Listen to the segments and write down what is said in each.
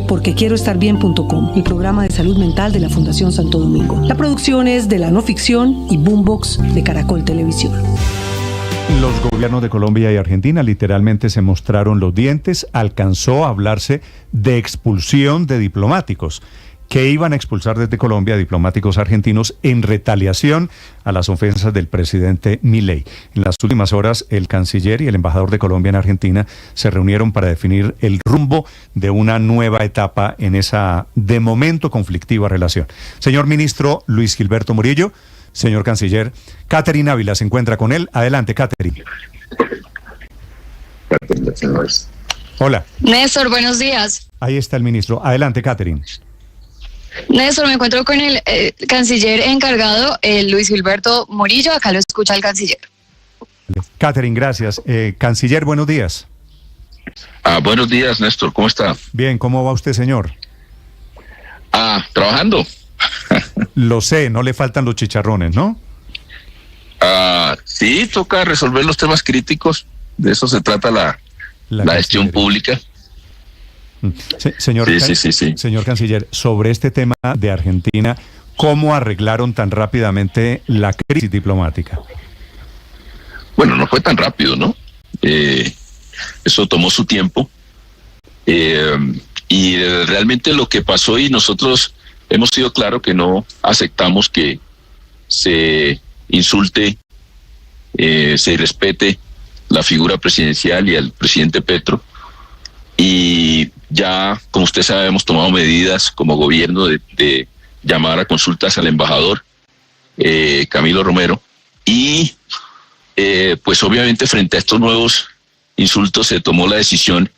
porquequieroestarbien.com, el programa de salud mental de la Fundación Santo Domingo. La producción es de La No Ficción y Boombox de Caracol Televisión. Los gobiernos de Colombia y Argentina literalmente se mostraron los dientes. Alcanzó a hablarse de expulsión de diplomáticos que iban a expulsar desde Colombia a diplomáticos argentinos en retaliación a las ofensas del presidente Milei. En las últimas horas, el canciller y el embajador de Colombia en Argentina se reunieron para definir el rumbo de una nueva etapa en esa, de momento, conflictiva relación. Señor ministro Luis Gilberto Murillo, señor canciller, Catherine Ávila se encuentra con él. Adelante, Catherine. Hola. Néstor, buenos días. Ahí está el ministro. Adelante, Catherine. Néstor, me encuentro con el canciller encargado, Luis Gilberto Murillo. Acá lo escucha el canciller. Catherine, gracias. Canciller, buenos días. Buenos días, Néstor. ¿Cómo está? Bien, ¿cómo va usted, señor? Trabajando. Lo sé, no le faltan los chicharrones, ¿no? Sí, toca resolver los temas críticos. De eso se trata la gestión pública. Señor, sí. Señor canciller, sobre este tema de Argentina, ¿cómo arreglaron tan rápidamente la crisis diplomática? Bueno, no fue tan rápido, ¿no? Eso tomó su tiempo. Y realmente lo que pasó, y nosotros hemos sido claros que no aceptamos que se insulte, se respete la figura presidencial y al presidente Petro. Y ya, como usted sabe, hemos tomado medidas como gobierno de llamar a consultas al embajador Camilo Romero. Y pues obviamente frente a estos nuevos insultos se tomó la decisión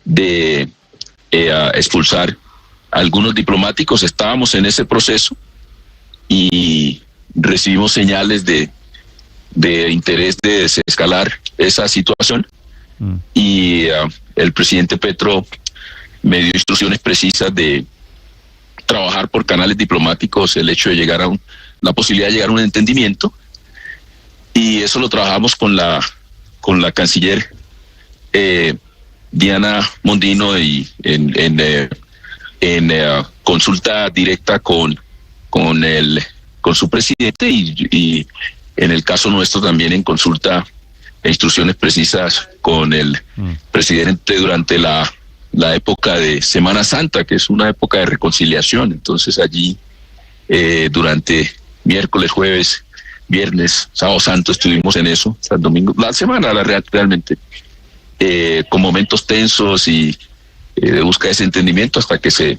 de expulsar a algunos diplomáticos. Estábamos en ese proceso y recibimos señales de interés de desescalar esa situación. Y el presidente Petro me dio instrucciones precisas de trabajar por canales diplomáticos el hecho de llegar a la posibilidad de llegar a un entendimiento, y eso lo trabajamos con la canciller Diana Mondino, y en consulta directa con su presidente, y en el caso nuestro también en consulta e instrucciones precisas con el presidente durante la época de Semana Santa, que es una época de reconciliación. Entonces allí durante miércoles, jueves, viernes, sábado santo estuvimos en eso, hasta el domingo, la semana realmente, con momentos tensos y de búsqueda de ese entendimiento hasta que se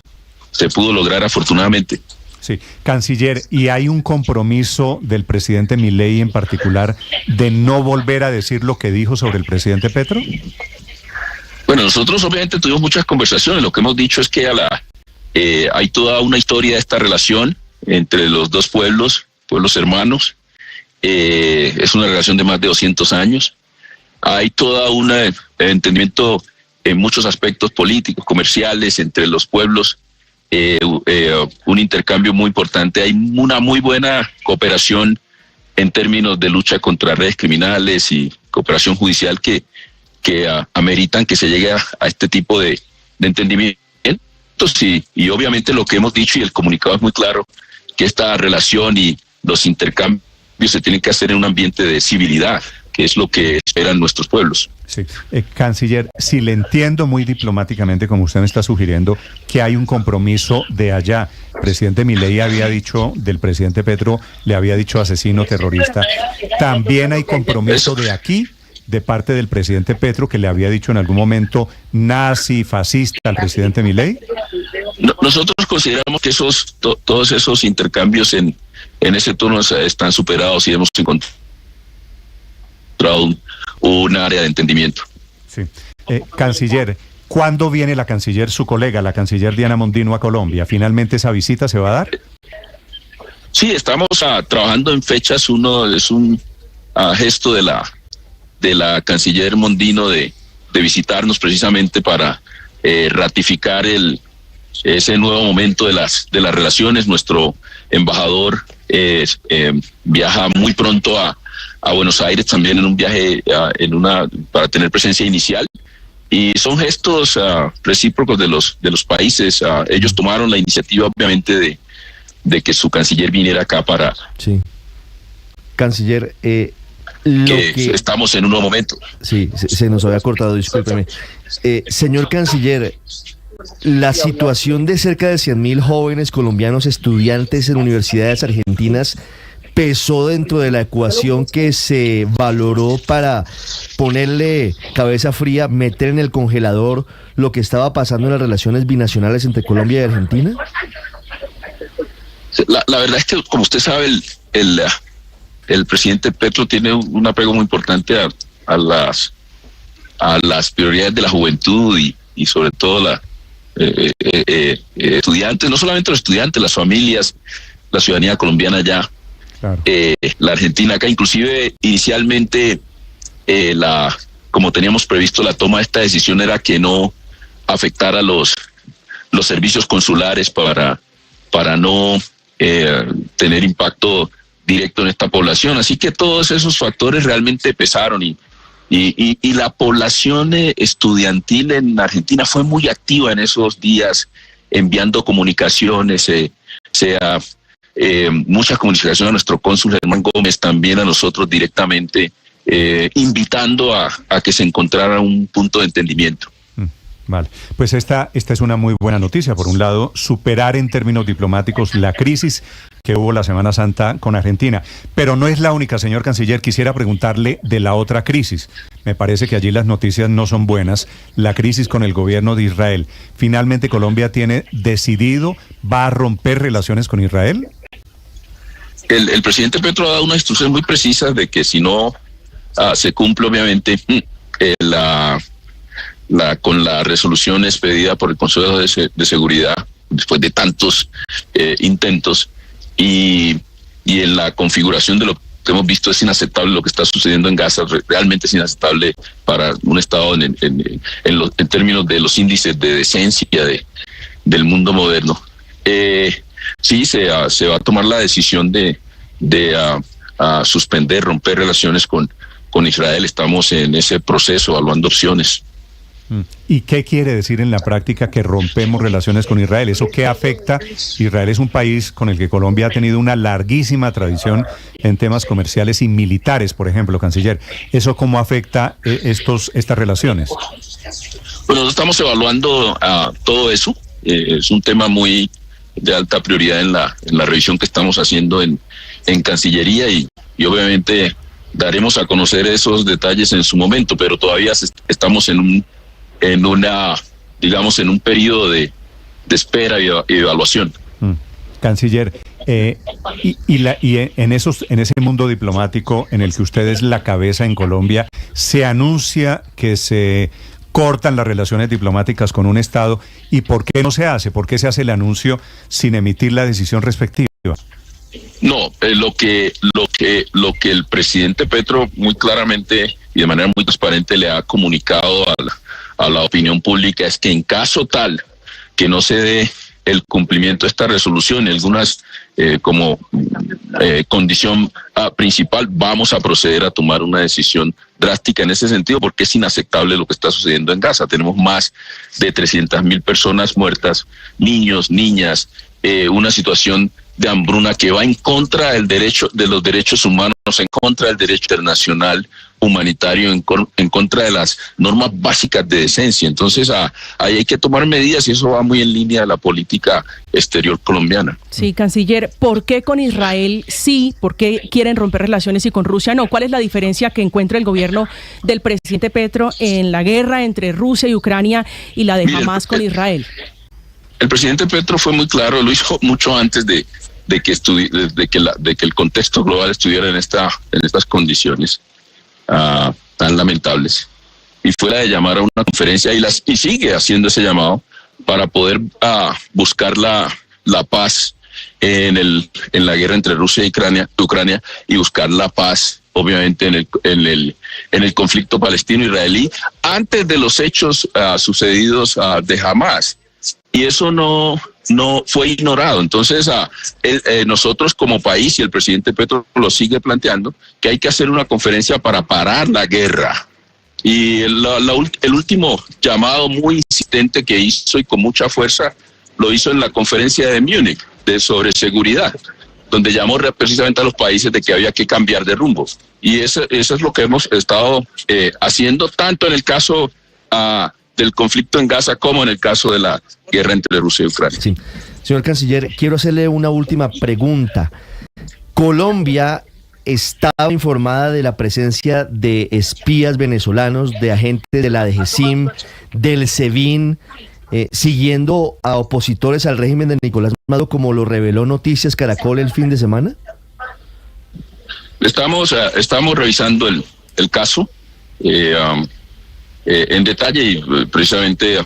pudo lograr afortunadamente. Sí, canciller, ¿y hay un compromiso del presidente Milei en particular de no volver a decir lo que dijo sobre el presidente Petro? Bueno, nosotros obviamente tuvimos muchas conversaciones. Lo que hemos dicho es que hay toda una historia de esta relación entre los dos pueblos hermanos. Es una relación de más de 200 años. Hay todo un entendimiento en muchos aspectos políticos, comerciales, entre los pueblos. Un intercambio muy importante. Hay una muy buena cooperación en términos de lucha contra redes criminales y cooperación judicial que ameritan que se llegue a este tipo de entendimientos. Y obviamente lo que hemos dicho y el comunicado es muy claro, que esta relación y los intercambios se tienen que hacer en un ambiente de civilidad, que es lo que esperan nuestros pueblos. Sí. Canciller, si le entiendo muy diplomáticamente, como usted me está sugiriendo, que hay un compromiso de allá. El presidente Milei había dicho, del presidente Petro, le había dicho asesino, terrorista. ¿También hay compromiso de aquí, de parte del presidente Petro, que le había dicho en algún momento nazi, fascista al presidente Milei? Nosotros consideramos que todos esos intercambios en ese tono están superados y hemos encontrado un área de entendimiento. Sí. Canciller, ¿cuándo viene la canciller, su colega, la canciller Diana Mondino, a Colombia? ¿Finalmente esa visita se va a dar? Sí, estamos trabajando en fechas. Uno es un gesto de la canciller Mondino de visitarnos precisamente para ratificar ese nuevo momento de las relaciones. Nuestro embajador viaja muy pronto a Buenos Aires también en un viaje para tener presencia inicial, y son gestos recíprocos de los países. Ellos tomaron la iniciativa, obviamente, de que su canciller viniera acá para... Sí. Canciller, estamos en un nuevo momento. Sí, se nos había cortado, discúlpeme. Señor canciller, la situación de cerca de 100.000 jóvenes colombianos estudiantes en universidades argentinas pesó dentro de la ecuación que se valoró para ponerle cabeza fría, meter en el congelador lo que estaba pasando en las relaciones binacionales entre Colombia y Argentina. La verdad es que, como usted sabe, el presidente Petro tiene un apego muy importante a las prioridades de la juventud y sobre todo estudiantes, no solamente los estudiantes, las familias, la ciudadanía colombiana allá, claro. La Argentina acá, inclusive inicialmente como teníamos previsto, la toma de esta decisión era que no afectara los servicios consulares para no tener impacto directo en esta población. Así que todos esos factores realmente pesaron y la población estudiantil en Argentina fue muy activa en esos días, enviando comunicaciones, muchas comunicaciones a nuestro cónsul Germán Gómez, también a nosotros directamente, invitando a que se encontrara un punto de entendimiento. Vale, pues esta es una muy buena noticia. Por un lado, superar en términos diplomáticos la crisis que hubo la Semana Santa con Argentina. Pero no es la única, señor canciller. Quisiera preguntarle de la otra crisis. Me parece que allí las noticias no son buenas. La crisis con el gobierno de Israel. Finalmente, Colombia tiene decidido, ¿va a romper relaciones con Israel? El presidente Petro ha dado unas instrucciones muy precisas de que si no se cumple, obviamente, con la resolución expedida por el Consejo de Seguridad, después de tantos intentos, y en la configuración de lo que hemos visto, es inaceptable lo que está sucediendo en Gaza. Realmente es inaceptable para un Estado en términos de los índices de decencia del mundo moderno. Sí, se va a tomar la decisión de suspender, romper relaciones con Israel. Estamos en ese proceso, evaluando opciones. ¿Y qué quiere decir en la práctica que rompemos relaciones con Israel? ¿Eso qué afecta? Israel es un país con el que Colombia ha tenido una larguísima tradición en temas comerciales y militares, por ejemplo, canciller. ¿Eso cómo afecta estas relaciones? Bueno, estamos evaluando todo eso. Es un tema muy de alta prioridad en la revisión que estamos haciendo en Cancillería y obviamente daremos a conocer esos detalles en su momento, pero todavía estamos en un periodo de espera y evaluación. Canciller, y en ese mundo diplomático en el que usted es la cabeza en Colombia, se anuncia que se cortan las relaciones diplomáticas con un Estado, ¿y por qué no se hace? ¿Por qué se hace el anuncio sin emitir la decisión respectiva? No, lo que el presidente Petro muy claramente y de manera muy transparente le ha comunicado a la opinión pública es que en caso tal que no se dé el cumplimiento de esta resolución, algunas como condición principal, vamos a proceder a tomar una decisión drástica en ese sentido, porque es inaceptable lo que está sucediendo en Gaza. Tenemos más de 300.000 personas muertas, niños, niñas, una situación de hambruna que va en contra del derecho de los derechos humanos, en contra del derecho internacional humanitario, en contra de las normas básicas de decencia. Entonces ahí hay que tomar medidas y eso va muy en línea de la política exterior colombiana. Sí, canciller, ¿por qué con Israel sí? ¿Por qué quieren romper relaciones y con Rusia no? ¿Cuál es la diferencia que encuentra el gobierno del presidente Petro en la guerra entre Rusia y Ucrania y la de Hamás con Israel? El presidente Petro fue muy claro, lo hizo mucho antes de que el contexto global estuviera en estas condiciones tan lamentables, y fue la de llamar a una conferencia y sigue haciendo ese llamado para poder buscar la paz en la guerra entre Rusia y Ucrania y buscar la paz obviamente en el conflicto palestino-israelí antes de los hechos sucedidos de Hamás. Y eso no fue ignorado. Entonces, nosotros como país, y el presidente Petro lo sigue planteando, que hay que hacer una conferencia para parar la guerra Y el último llamado muy insistente que hizo y con mucha fuerza lo hizo en la conferencia de Múnich sobre seguridad, donde llamó precisamente a los países de que había que cambiar de rumbo. Y eso es lo que hemos estado haciendo tanto en el caso del conflicto en Gaza como en el caso de la guerra entre Rusia y Ucrania. Sí. Señor canciller, quiero hacerle una última pregunta. Colombia estaba informada de la presencia de espías venezolanos, de agentes de la DGCIM, del SEBIN, siguiendo a opositores al régimen de Nicolás Maduro, como lo reveló Noticias Caracol el fin de semana. Estamos revisando el caso en detalle y precisamente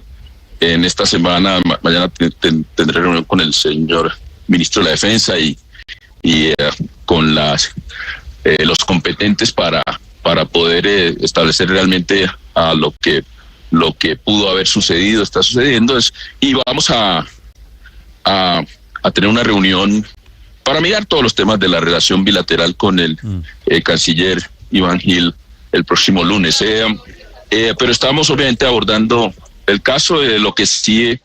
en esta semana, mañana tendré reunión con el señor ministro de la Defensa y con los competentes para poder establecer realmente lo que pudo haber sucedido, está sucediendo, y vamos a tener una reunión para mirar todos los temas de la relación bilateral con el canciller Iván Gil el próximo lunes. Pero estamos obviamente abordando el caso. Lo que sí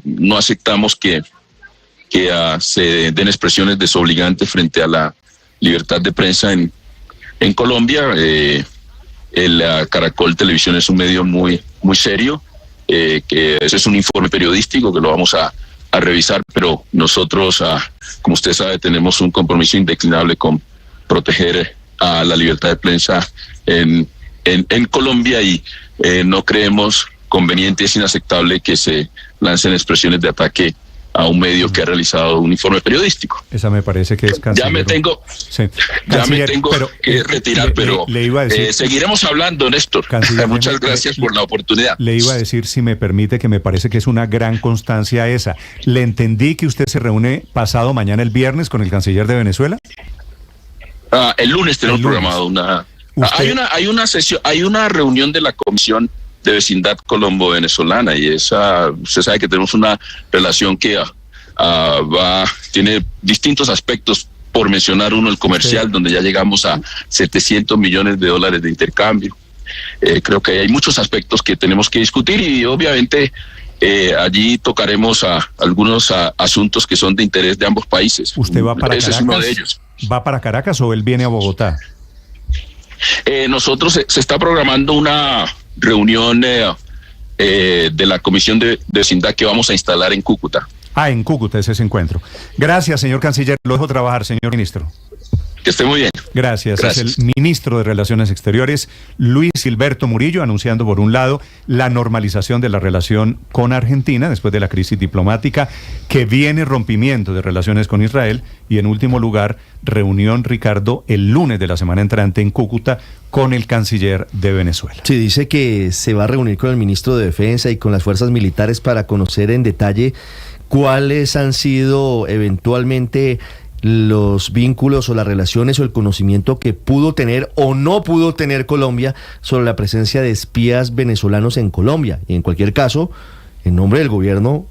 no aceptamos que se den expresiones desobligantes frente a la libertad de prensa en Colombia. El Caracol Televisión es un medio muy serio, que ese es un informe periodístico que lo vamos a revisar, pero nosotros, como usted sabe, tenemos un compromiso indeclinable con proteger a la libertad de prensa en Colombia, y no creemos conveniente, es inaceptable que se lancen expresiones de ataque a un medio que ha realizado un informe periodístico. Esa me parece que es canciller. Ya me tengo que retirar, pero le iba a decir, seguiremos hablando, Néstor. Muchas gracias por la oportunidad. Le iba a decir, si me permite, que me parece que es una gran constancia esa. Le entendí que usted se reúne pasado mañana, el viernes, con el canciller de Venezuela. El lunes tenemos programado hay una sesión, hay una reunión de la Comisión de Vecindad Colombo-Venezolana, y usted sabe que tenemos una relación que tiene distintos aspectos, por mencionar uno, el comercial, donde ya llegamos a $700 millones de intercambio. Creo que hay muchos aspectos que tenemos que discutir, y obviamente allí tocaremos algunos asuntos que son de interés de ambos países. ¿Usted va para Ese Caracas? Es uno de ellos. ¿Va para Caracas o él viene a Bogotá? Nosotros se está programando una reunión de la Comisión de Vecindad que vamos a instalar en Cúcuta. En Cúcuta es ese encuentro. Gracias, señor canciller. Lo dejo trabajar, señor ministro. Que esté muy bien. Gracias. Es el ministro de Relaciones Exteriores, Luis Gilberto Murillo, anunciando por un lado la normalización de la relación con Argentina después de la crisis diplomática, que viene rompimiento de relaciones con Israel, y en último lugar, reunión, Ricardo, el lunes de la semana entrante en Cúcuta con el canciller de Venezuela. Sí, dice que se va a reunir con el ministro de Defensa y con las fuerzas militares para conocer en detalle cuáles han sido eventualmente los vínculos o las relaciones o el conocimiento que pudo tener o no pudo tener Colombia sobre la presencia de espías venezolanos en Colombia. Y en cualquier caso, en nombre del gobierno,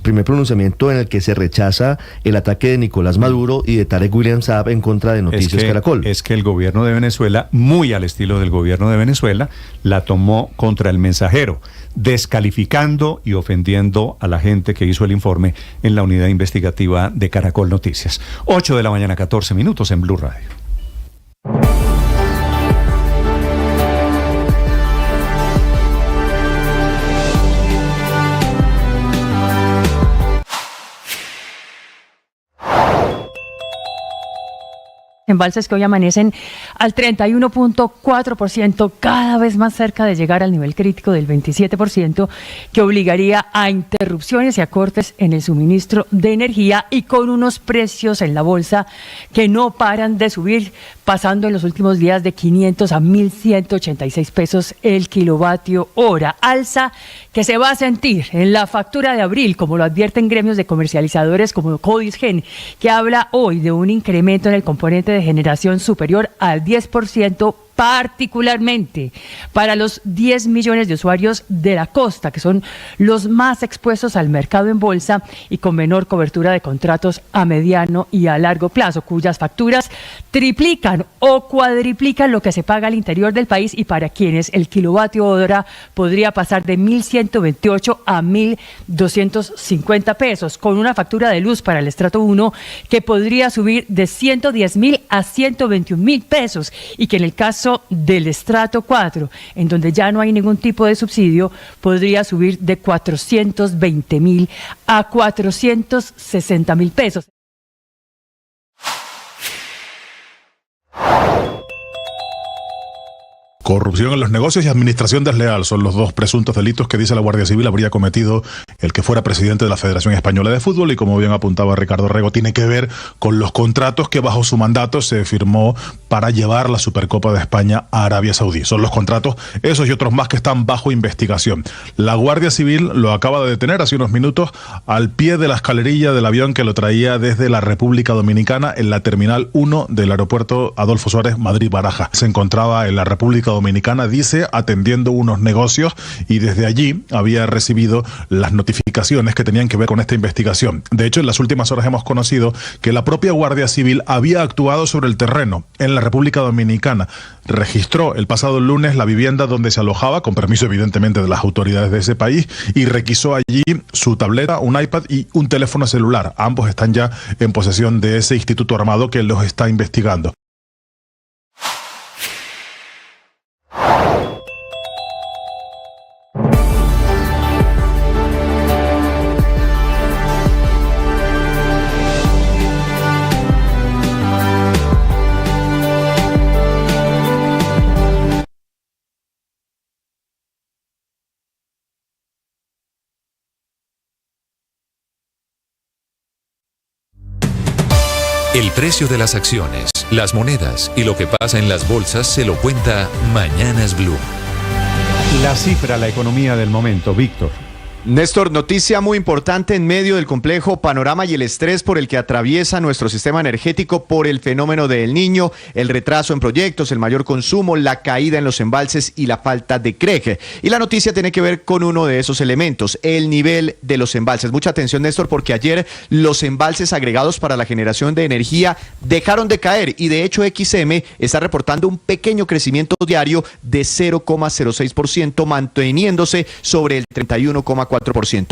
primer pronunciamiento en el que se rechaza el ataque de Nicolás Maduro y de Tarek William Saab en contra de Noticias Caracol. Es que el gobierno de Venezuela, muy al estilo del gobierno de Venezuela, la tomó contra El Mensajero, descalificando y ofendiendo a la gente que hizo el informe en la unidad investigativa de Caracol Noticias. 8:14 a.m. en Blue Radio. Embalses que hoy amanecen al 31.4%, cada vez más cerca de llegar al nivel crítico del 27%, que obligaría a interrupciones y a cortes en el suministro de energía, y con unos precios en la bolsa que no paran de subir, pasando en los últimos días de 500 a 1.186 pesos el kilovatio hora. Alza que se va a sentir en la factura de abril, como lo advierten gremios de comercializadores como Codisgen, que habla hoy de un incremento en el componente de generación superior al 10% particularmente para los 10 millones de usuarios de la costa, que son los más expuestos al mercado en bolsa y con menor cobertura de contratos a mediano y a largo plazo, cuyas facturas triplican o cuadriplican lo que se paga al interior del país y para quienes el kilovatio hora podría pasar de 1.128 a 1.250 pesos, con una factura de luz para el estrato 1 que podría subir de 110.000 a 121.000 pesos y que en el caso del estrato 4, en donde ya no hay ningún tipo de subsidio, podría subir de 420.000 a 460.000 pesos. Corrupción en los negocios y administración desleal son los dos presuntos delitos que dice la Guardia Civil habría cometido el que fuera presidente de la Federación Española de Fútbol y, como bien apuntaba Ricardo Rego, tiene que ver con los contratos que bajo su mandato se firmó para llevar la Supercopa de España a Arabia Saudí. Son los contratos, esos y otros más, que están bajo investigación. La Guardia Civil lo acaba de detener hace unos minutos al pie de la escalerilla del avión que lo traía desde la República Dominicana en la Terminal 1 del aeropuerto Adolfo Suárez Madrid-Baraja. Se encontraba en la República Dominicana, dice, atendiendo unos negocios y desde allí había recibido las notificaciones que tenían que ver con esta investigación. De hecho, en las últimas horas hemos conocido que la propia Guardia Civil había actuado sobre el terreno en la República Dominicana. Registró el pasado lunes la vivienda donde se alojaba, con permiso evidentemente de las autoridades de ese país, y requisó allí su tableta, un iPad y un teléfono celular. Ambos están ya en posesión de ese instituto armado que los está investigando. El precio de las acciones, las monedas y lo que pasa en las bolsas se lo cuenta Mañanas Blue. La cifra, la economía del momento, Víctor. Néstor, noticia muy importante en medio del complejo panorama y el estrés por el que atraviesa nuestro sistema energético por el fenómeno de El Niño, el retraso en proyectos, el mayor consumo, la caída en los embalses y la falta de CREG. Y la noticia tiene que ver con uno de esos elementos, el nivel de los embalses. Mucha atención, Néstor, porque ayer los embalses agregados para la generación de energía dejaron de caer y de hecho XM está reportando un pequeño crecimiento diario de 0,06%, manteniéndose sobre el 31,4%.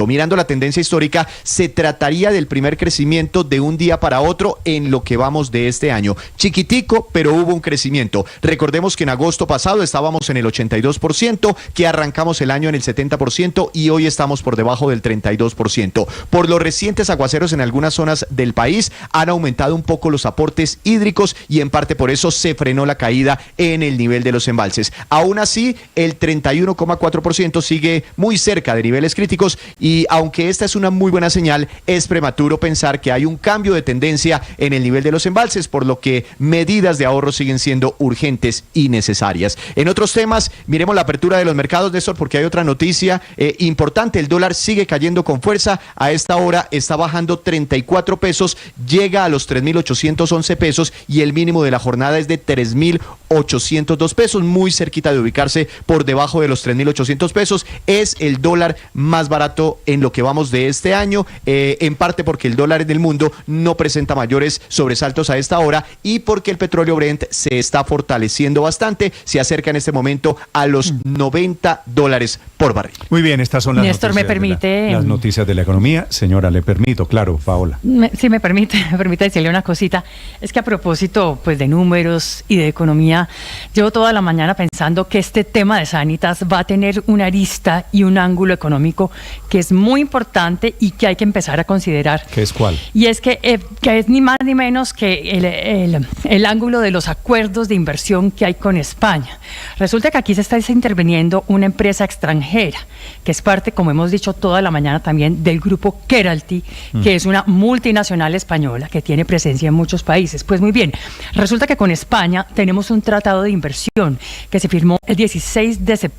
Mirando la tendencia histórica, se trataría del primer crecimiento de un día para otro en lo que vamos de este año. Chiquitico, pero hubo un crecimiento. Recordemos que en agosto pasado estábamos en el 82%, que arrancamos el año en el 70% y hoy estamos por debajo del 32%. Por los recientes aguaceros en algunas zonas del país han aumentado un poco los aportes hídricos y en parte por eso se frenó la caída en el nivel de los embalses. Aún así, el 31,4% sigue muy cerca de niveles críticos y aunque esta es una muy buena señal, es prematuro pensar que hay un cambio de tendencia en el nivel de los embalses, por lo que medidas de ahorro siguen siendo urgentes y necesarias. En otros temas, miremos la apertura de los mercados, Néstor, porque hay otra noticia importante. El dólar sigue cayendo con fuerza. A esta hora está bajando 34 pesos, llega a los 3.811 pesos y el mínimo de la jornada es de 3.802 pesos, muy cerquita de ubicarse por debajo de los 3.800 pesos. Es el dólar más barato en lo que vamos de este año, en parte porque el dólar en el mundo no presenta mayores sobresaltos a esta hora y porque el petróleo Brent se está fortaleciendo bastante, se acerca en este momento a los $90 por barril. Muy bien, estas son las Néstor, noticias, ¿me permite? las noticias de la economía. Señora, le permito, claro, Paola. Sí, me permite decirle una cosita. Es que a propósito pues de números y de economía, llevo toda la mañana pensando que este tema de Sanitas va a tener una arista y un ángulo económico que es muy importante y que hay que empezar a considerar. ¿Qué es cuál? Y es que es ni más ni menos que el ángulo de los acuerdos de inversión que hay con España. Resulta que aquí se está interviniendo una empresa extranjera, que es parte, como hemos dicho toda la mañana también, del grupo Keralty, que es una multinacional española que tiene presencia en muchos países. Pues muy bien, resulta que con España tenemos un tratado de inversión que se firmó el 16 de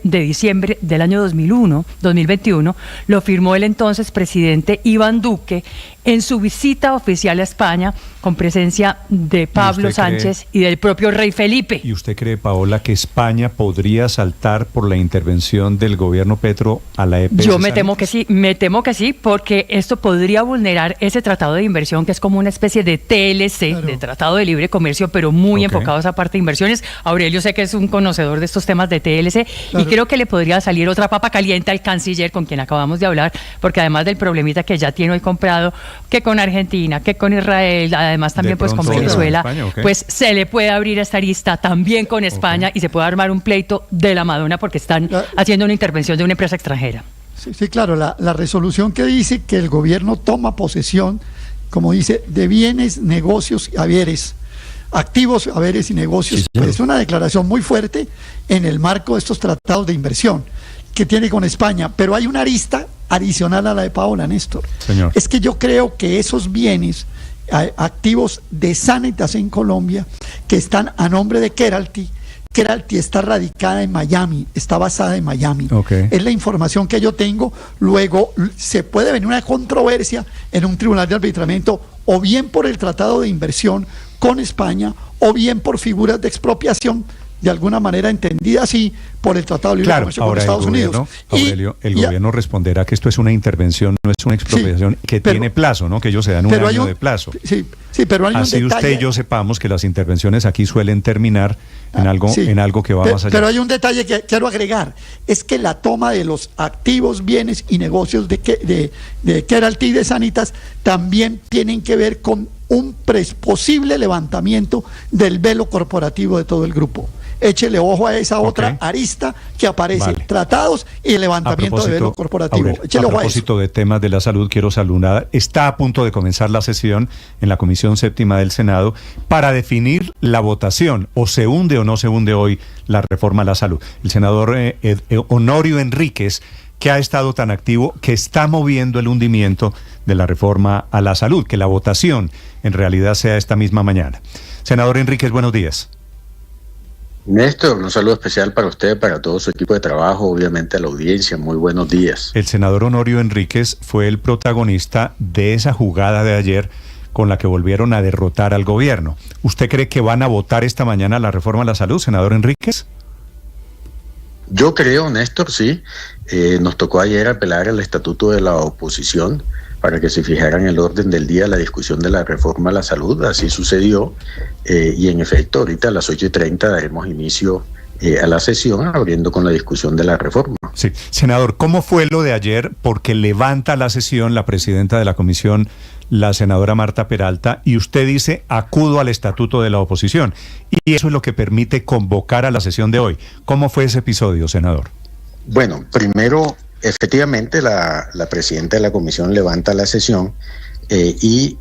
diciembre del año 2021, lo firmó el entonces presidente Iván Duque en su visita oficial a España con presencia de Pablo Sánchez y del propio rey Felipe. ¿Y usted cree, Paola, que España podría saltar por la intervención del gobierno Petro a la EPS? Yo me temo que sí, porque esto podría vulnerar ese tratado de inversión que es como una especie de TLC, claro, de Tratado de Libre Comercio, pero muy enfocado a esa parte de inversiones. Aurelio sé que es un conocedor de estos temas de TLC, claro, y creo que le podría salir otra papa caliente al canciller con quien acabamos de hablar, porque además del problemita que ya tiene hoy comprado, que con Argentina, que con Israel, además también pues con Venezuela, España, pues se le puede abrir esta arista también con España, y se puede armar un pleito de la Madonna porque están haciendo una intervención de una empresa extranjera. Sí, claro, la resolución que dice que el gobierno toma posesión, como dice, de bienes, negocios, haberes, activos, haberes y negocios, pues es una declaración muy fuerte en el marco de estos tratados de inversión que tiene con España, pero hay una arista adicional a la de Paola, Néstor. Señor. Es que yo creo que esos bienes activos de Sanitas en Colombia, que están a nombre de Keralty está radicada en Miami, está basada en Miami. Es la información que yo tengo. Luego se puede venir una controversia en un tribunal de arbitramiento, o bien por el tratado de inversión con España, o bien por figuras de expropiación, de alguna manera entendida así, por el Tratado de Libre Comercio con Estados Unidos. Aurelio, el gobierno responderá que esto es una intervención, no es una expropiación, que tiene plazo, ¿no? Que ellos se dan un año de plazo. Sí, pero hay así un detalle. Usted y yo sepamos que las intervenciones aquí suelen terminar en algo que va más allá. Pero hay un detalle que quiero agregar, es que la toma de los activos, bienes y negocios de Keralty y de Sanitas también tienen que ver con un posible levantamiento del velo corporativo de todo el grupo. Échele ojo a esa otra arista que aparece, tratados y el levantamiento de velo corporativo. A propósito de temas de la salud, quiero saludar, está a punto de comenzar la sesión en la Comisión Séptima del Senado para definir la votación, o se hunde o no se hunde hoy la reforma a la salud. El senador Honorio Enríquez, que ha estado tan activo, que está moviendo el hundimiento de la reforma a la salud, que la votación en realidad sea esta misma mañana. Senador Enríquez, buenos días. Néstor, un saludo especial para usted, para todo su equipo de trabajo, obviamente a la audiencia, muy buenos días. El senador Honorio Enríquez fue el protagonista de esa jugada de ayer con la que volvieron a derrotar al gobierno. ¿Usted cree que van a votar esta mañana la reforma a la salud, senador Enríquez? Yo creo, Néstor, sí. Nos tocó ayer apelar al estatuto de la oposición para que se fijara en el orden del día la discusión de la reforma a la salud. Así sucedió, y en efecto ahorita a las 8:30 daremos inicio a la sesión, abriendo con la discusión de la reforma. Sí, senador, ¿cómo fue lo de ayer? Porque levanta la sesión la presidenta de la comisión, la senadora Marta Peralta, y usted dice, acudo al estatuto de la oposición, y eso es lo que permite convocar a la sesión de hoy. ¿Cómo fue ese episodio, senador? Bueno, primero, efectivamente, la presidenta de la comisión levanta la sesión, y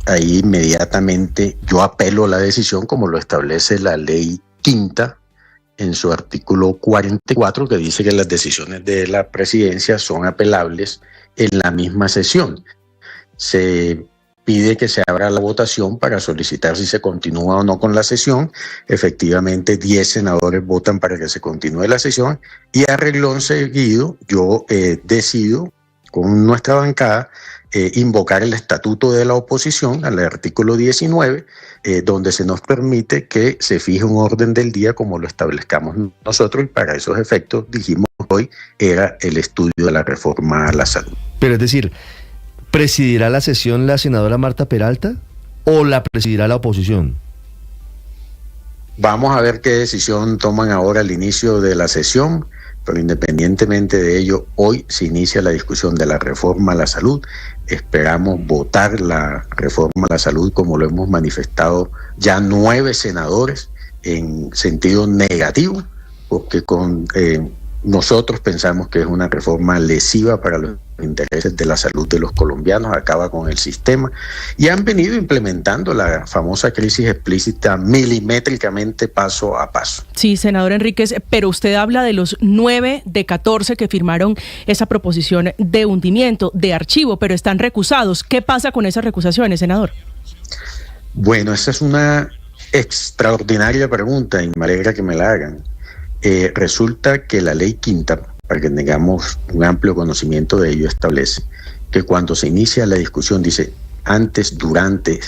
ahí inmediatamente yo apelo a la decisión como lo establece la ley quinta en su artículo 44, que dice que las decisiones de la presidencia son apelables en la misma sesión. Se pide que se abra la votación para solicitar si se continúa o no con la sesión. Efectivamente, 10 senadores votan para que se continúe la sesión, y a renglón seguido yo decido con nuestra bancada invocar el estatuto de la oposición al artículo 19, donde se nos permite que se fije un orden del día como lo establezcamos nosotros, y para esos efectos dijimos hoy era el estudio de la reforma a la salud. Pero es decir, ¿presidirá la sesión la senadora Marta Peralta o la presidirá la oposición? Vamos a ver qué decisión toman ahora al inicio de la sesión, pero independientemente de ello, hoy se inicia la discusión de la reforma a la salud. Esperamos votar la reforma a la salud como lo hemos manifestado ya 9 senadores en sentido negativo, porque nosotros pensamos que es una reforma lesiva para los intereses de la salud de los colombianos, acaba con el sistema, y han venido implementando la famosa crisis explícita milimétricamente, paso a paso. Sí, senador Enríquez, pero usted habla de los 9 de 14 que firmaron esa proposición de hundimiento, de archivo, pero están recusados. ¿Qué pasa con esas recusaciones, senador? Bueno, esa es una extraordinaria pregunta y me alegra que me la hagan. Resulta que la ley quinta, para que tengamos un amplio conocimiento de ello, establece que cuando se inicia la discusión, dice antes, durante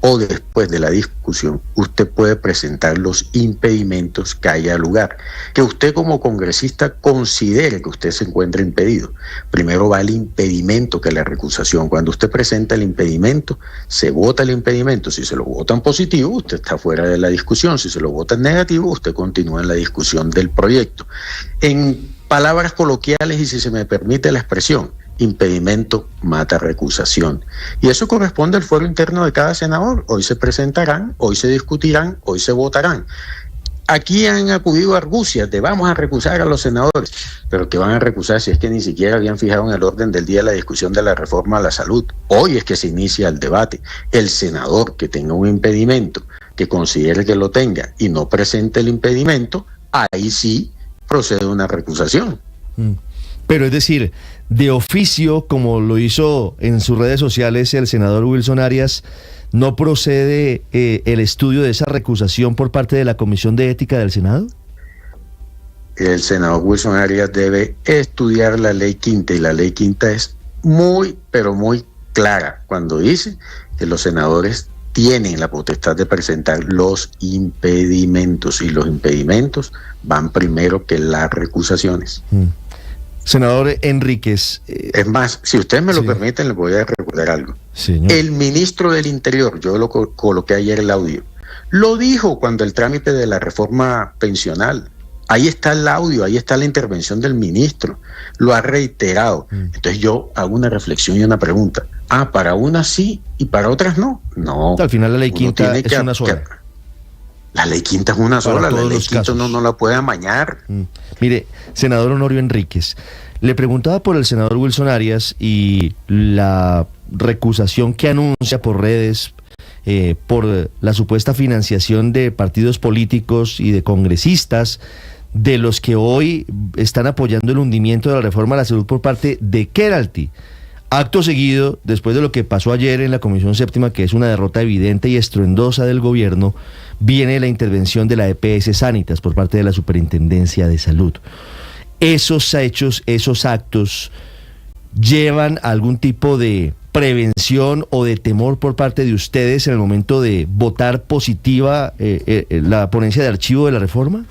o después de la discusión, usted puede presentar los impedimentos que haya lugar, que usted como congresista considere que usted se encuentra impedido. Primero va el impedimento, que es la recusación. Cuando usted presenta el impedimento, se vota el impedimento. Si se lo votan positivo, usted está fuera de la discusión. Si se lo votan negativo, usted continúa en la discusión del proyecto. En palabras coloquiales, y si se me permite la expresión, impedimento mata recusación. Y eso corresponde al fuero interno de cada senador. Hoy se presentarán, hoy se discutirán, hoy se votarán. Aquí han acudido argucias de vamos a recusar a los senadores, pero ¿qué van a recusar si es que ni siquiera habían fijado en el orden del día la discusión de la reforma a la salud? Hoy es que se inicia el debate. El senador que tenga un impedimento, que considere que lo tenga y no presente el impedimento, ahí sí procede una recusación. Pero es decir, de oficio, como lo hizo en sus redes sociales el senador Wilson Arias, ¿no procede el estudio de esa recusación por parte de la Comisión de Ética del Senado? El senador Wilson Arias debe estudiar la ley quinta, y la ley quinta es muy, pero muy clara cuando dice que los senadores tienen la potestad de presentar los impedimentos, y los impedimentos van primero que las recusaciones. Senador Enríquez. Es más, si ustedes me lo permiten, les voy a recordar algo. Señor. El ministro del Interior, yo lo coloqué ayer el audio, lo dijo cuando el trámite de la reforma pensional. Ahí está el audio, ahí está la intervención del ministro. Lo ha reiterado. Entonces yo hago una reflexión y una pregunta. Para unas sí y para otras no. No. Al final la ley quinta es una sola. La ley quinta es una sola, la ley quinta no la puede amañar. Mire, senador Honorio Enríquez, le preguntaba por el senador Wilson Arias y la recusación que anuncia por redes por la supuesta financiación de partidos políticos y de congresistas, de los que hoy están apoyando el hundimiento de la reforma a la salud por parte de Keralty. Acto seguido, después de lo que pasó ayer en la Comisión Séptima, que es una derrota evidente y estruendosa del gobierno, viene la intervención de la EPS Sanitas por parte de la Superintendencia de Salud. ¿Esos hechos, esos actos, llevan a algún tipo de prevención o de temor por parte de ustedes en el momento de votar positiva la ponencia de archivo de la reforma?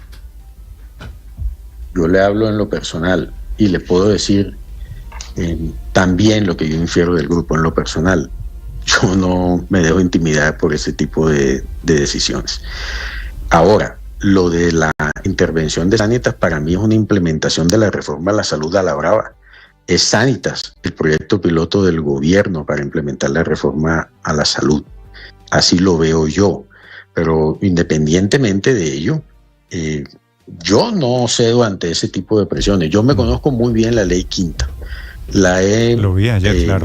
Yo le hablo en lo personal y le puedo decir también lo que yo infiero del grupo en lo personal. Yo no me dejo intimidar por ese tipo de decisiones. Ahora, lo de la intervención de Sanitas para mí es una implementación de la reforma a la salud a la brava. Es Sanitas, el proyecto piloto del gobierno para implementar la reforma a la salud. Así lo veo yo. Pero independientemente de ello, yo no cedo ante ese tipo de presiones. Yo me conozco muy bien la ley quinta. La he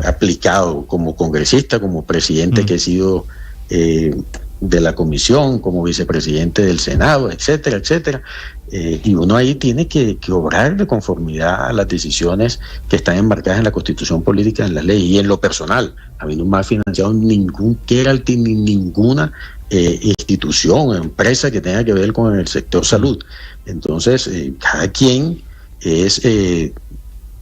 aplicado como congresista, como presidente que he sido de la comisión, como vicepresidente del Senado, etcétera, etcétera. Y uno ahí tiene que obrar de conformidad a las decisiones que están enmarcadas en la Constitución política, en las leyes. Y en lo personal, a mí no me ha financiado ningún Keralty ni ninguna institución o empresa que tenga que ver con el sector salud. Entonces, cada quien es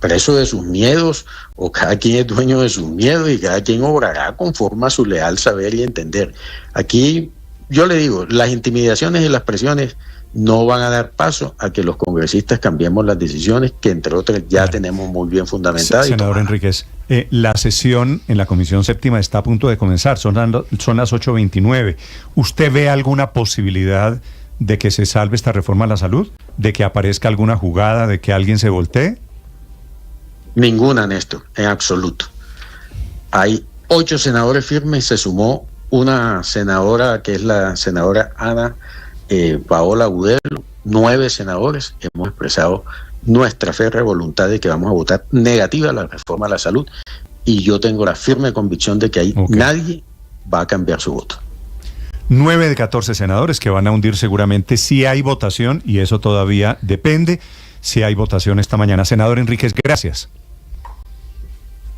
preso de sus miedos, o cada quien es dueño de sus miedos, y cada quien obrará conforme a su leal saber y entender. Aquí, yo le digo, las intimidaciones y las presiones no van a dar paso a que los congresistas cambiemos las decisiones que, entre otras, ya tenemos muy bien fundamentadas. Senador Enríquez, la sesión en la Comisión Séptima está a punto de comenzar, son las 8:29. ¿Usted ve alguna posibilidad de que se salve esta reforma a la salud? ¿De que aparezca alguna jugada, de que alguien se voltee? Ninguna, Néstor, en absoluto. Hay 8 senadores firmes, se sumó una senadora que es la senadora Ana Paola Agudelo. 9 senadores hemos expresado nuestra férrea voluntad de que vamos a votar negativa a la reforma a la salud, y yo tengo la firme convicción de que ahí nadie va a cambiar su voto. 9 de 14 senadores que van a hundir seguramente si hay votación, y eso todavía depende si hay votación esta mañana. Senador Enríquez, gracias.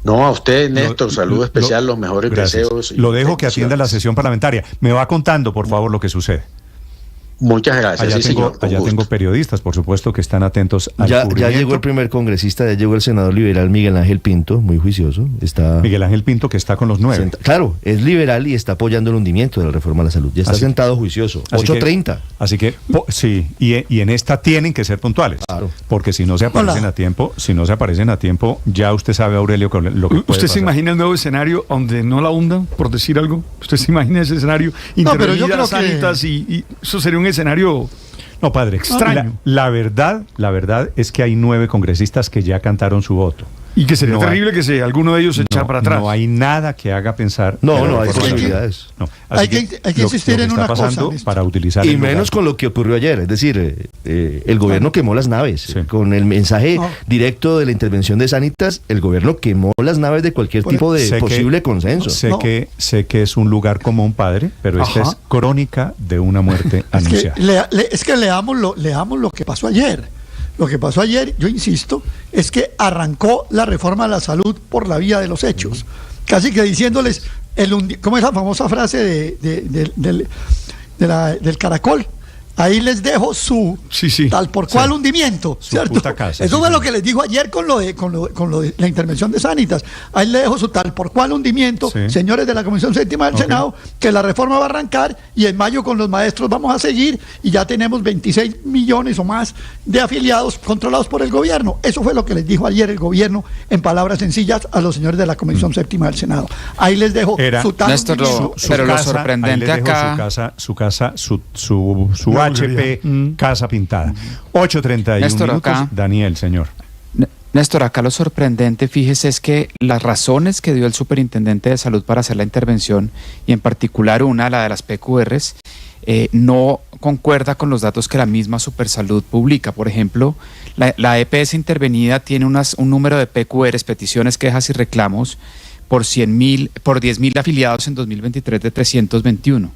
No, a usted, Néstor, saludo especial, los mejores deseos. Lo dejo que atienda la sesión parlamentaria. Me va contando, por favor, lo que sucede. Muchas gracias. Allá tengo periodistas, por supuesto, que están atentos al ya cubrimiento. llegó el primer congresista, ya llegó el senador liberal Miguel Ángel Pinto, muy juicioso. Miguel Ángel Pinto, que está con los 9. Claro, es liberal y está apoyando el hundimiento de la reforma a la salud. Ya está sentado juicioso. 8:30. Así que sí, y en esta tienen que ser puntuales. Claro. Porque si no se aparecen a tiempo, ya usted sabe, Aurelio, lo que puede ¿Usted pasar. se imagina el nuevo escenario donde no la hundan, por decir algo? ¿Usted se imagina ese escenario? Intervenidas sanitas y eso sería un escenario... No, padre, extraño. La verdad es que hay 9 congresistas que ya cantaron su voto. Y que sería terrible que alguno de ellos se echara para atrás. No hay nada que haga pensar. No hay posibilidades. Hay que insistir en una cosa. Para utilizar y menos con lo que ocurrió ayer. Es decir, el gobierno quemó las naves. Sí. Con el mensaje directo de la intervención de Sanitas, el gobierno quemó las naves de cualquier tipo de posible consenso. Sé que es un lugar común, padre, pero esta es crónica de una muerte anunciada. Es que leamos lo que pasó ayer. Lo que pasó ayer, yo insisto, es que arrancó la reforma a la salud por la vía de los hechos. Casi que diciéndoles, ¿cómo es la famosa frase del caracol? Ahí les dejo su tal por cual hundimiento, ¿cierto? Eso fue lo que les dijo ayer con lo de la intervención de Sanitas. Ahí les dejo su tal por cual hundimiento, señores de la Comisión Séptima del Senado, que la reforma va a arrancar y en mayo con los maestros vamos a seguir y ya tenemos 26 millones o más de afiliados controlados por el gobierno. Eso fue lo que les dijo ayer el gobierno en palabras sencillas a los señores de la Comisión Séptima del Senado. Ahí les dejo su tal Néstor, pero lo sorprendente acá... Su casa, su HP, casa pintada. 8:31 Néstor, minutos. Acá, Daniel, señor. Néstor, acá lo sorprendente, fíjese, es que las razones que dio el superintendente de salud para hacer la intervención, y en particular la de las PQRs, no concuerda con los datos que la misma Supersalud publica. Por ejemplo, la EPS intervenida tiene un número de PQRs, peticiones, quejas y reclamos, por 10.000 afiliados en 2023 de 321.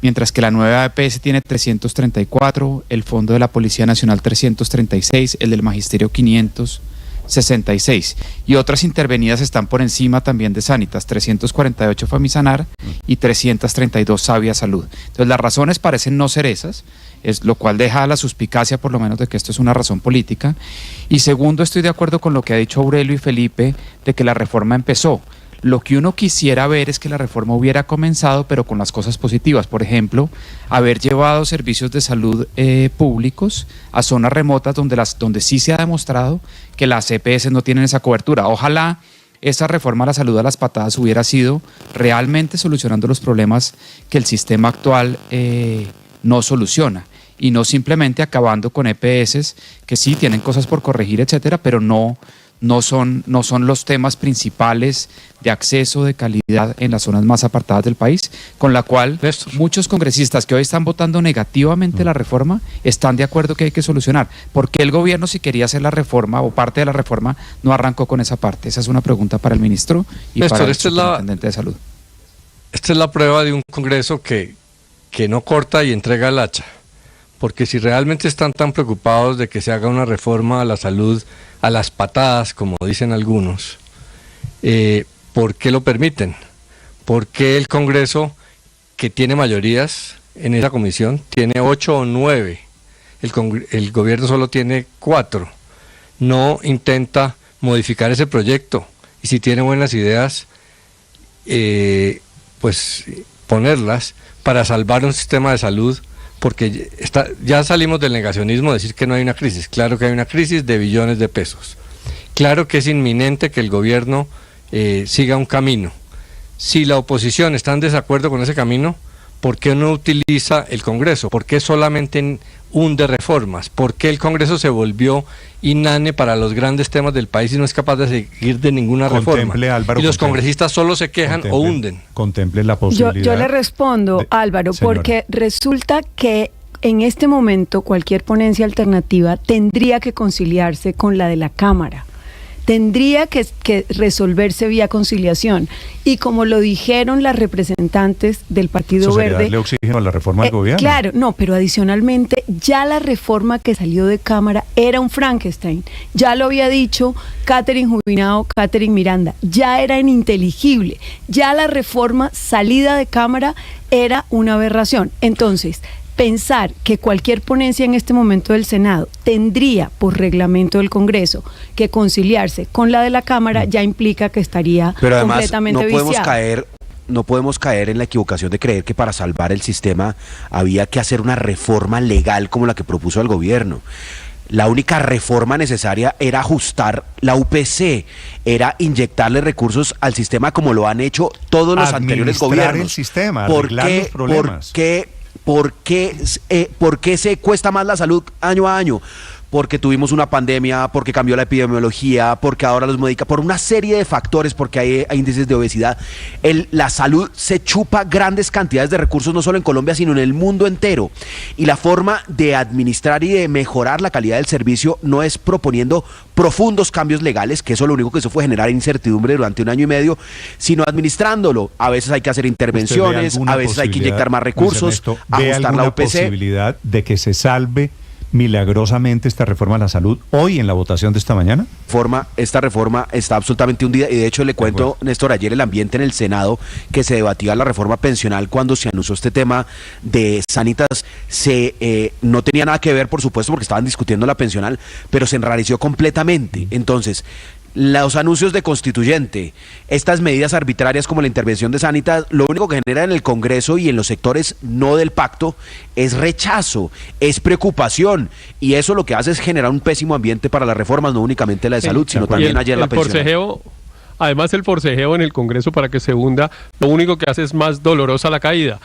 Mientras que la nueva EPS tiene 334, el Fondo de la Policía Nacional 336, el del Magisterio 566. Y otras intervenidas están por encima también de Sanitas, 348 Famisanar y 332 Sabia Salud. Entonces las razones parecen no ser esas, lo cual deja la suspicacia por lo menos de que esto es una razón política. Y segundo, estoy de acuerdo con lo que ha dicho Aurelio y Felipe de que la reforma empezó. Lo que uno quisiera ver es que la reforma hubiera comenzado, pero con las cosas positivas. Por ejemplo, haber llevado servicios de salud públicos a zonas remotas donde sí se ha demostrado que las EPS no tienen esa cobertura. Ojalá esa reforma a la salud a las patadas hubiera sido realmente solucionando los problemas que el sistema actual no soluciona, y no simplemente acabando con EPS que sí tienen cosas por corregir, etcétera, pero no son los temas principales de acceso, de calidad en las zonas más apartadas del país, con la cual muchos congresistas que hoy están votando negativamente la reforma están de acuerdo que hay que solucionar. ¿Por qué el gobierno, si quería hacer la reforma o parte de la reforma, no arrancó con esa parte? Esa es una pregunta para el ministro y para el superintendente de salud. Esta es la prueba de un Congreso que no corta y entrega el hacha. Porque si realmente están tan preocupados de que se haga una reforma a la salud a las patadas, como dicen algunos, ¿por qué lo permiten? ¿Por qué el Congreso, que tiene mayorías en esa comisión, tiene 8 o 9? El gobierno solo tiene 4. No intenta modificar ese proyecto. Y si tiene buenas ideas, pues ponerlas para salvar un sistema de salud. Porque ya salimos del negacionismo de decir que no hay una crisis. Claro que hay una crisis de billones de pesos. Claro que es inminente que el gobierno siga un camino. Si la oposición está en desacuerdo con ese camino, ¿por qué no utiliza el Congreso? ¿Por qué solamente hunde reformas? ¿Por qué el Congreso se volvió inane para los grandes temas del país y no es capaz de seguir de ninguna reforma? Álvaro, y los congresistas solo se quejan o hunden. Contemple la posibilidad. Yo le respondo, Álvaro, porque resulta que en este momento cualquier ponencia alternativa tendría que conciliarse con la de la Cámara. Tendría que resolverse vía conciliación. Y como lo dijeron las representantes del Partido Verde... darle oxígeno a la reforma del gobierno. Claro, no, pero adicionalmente ya la reforma que salió de Cámara era un Frankenstein. Ya lo había dicho Catherine Jubinao, Catherine Miranda. Ya era ininteligible. Ya la reforma salida de Cámara era una aberración. Entonces, pensar que cualquier ponencia en este momento del Senado tendría, por reglamento del Congreso, que conciliarse con la de la Cámara, ya implica que estaría completamente viciada. No podemos caer en la equivocación de creer que para salvar el sistema había que hacer una reforma legal como la que propuso el gobierno. La única reforma necesaria era ajustar la UPC, era inyectarle recursos al sistema como lo han hecho todos los anteriores gobiernos. El sistema, arreglar los problemas. ¿Por qué se cuesta más la salud año a año? Porque tuvimos una pandemia, porque cambió la epidemiología, porque ahora los medicamentos, por una serie de factores, porque hay índices de obesidad. La salud se chupa grandes cantidades de recursos, no solo en Colombia, sino en el mundo entero. Y la forma de administrar y de mejorar la calidad del servicio no es proponiendo profundos cambios legales, que eso lo único que hizo fue generar incertidumbre durante 1 año y medio, sino administrándolo. A veces hay que hacer intervenciones, a veces hay que inyectar más recursos, ajustar la UPC. ¿Posibilidad de que se salve milagrosamente esta reforma a la salud hoy en la votación de esta mañana? Esta reforma está absolutamente hundida, y de hecho le cuento, Néstor, ayer el ambiente en el Senado que se debatía la reforma pensional, cuando se anunció este tema de Sanitas, no tenía nada que ver, por supuesto, porque estaban discutiendo la pensional, pero se enrareció completamente. Entonces, los anuncios de constituyente, estas medidas arbitrarias como la intervención de Sanitas, lo único que genera en el Congreso y en los sectores no del pacto es rechazo, es preocupación, y eso lo que hace es generar un pésimo ambiente para las reformas, no únicamente la de salud, sino también ayer la pensión. Además, el forcejeo en el Congreso para que se hunda, lo único que hace es más dolorosa la caída.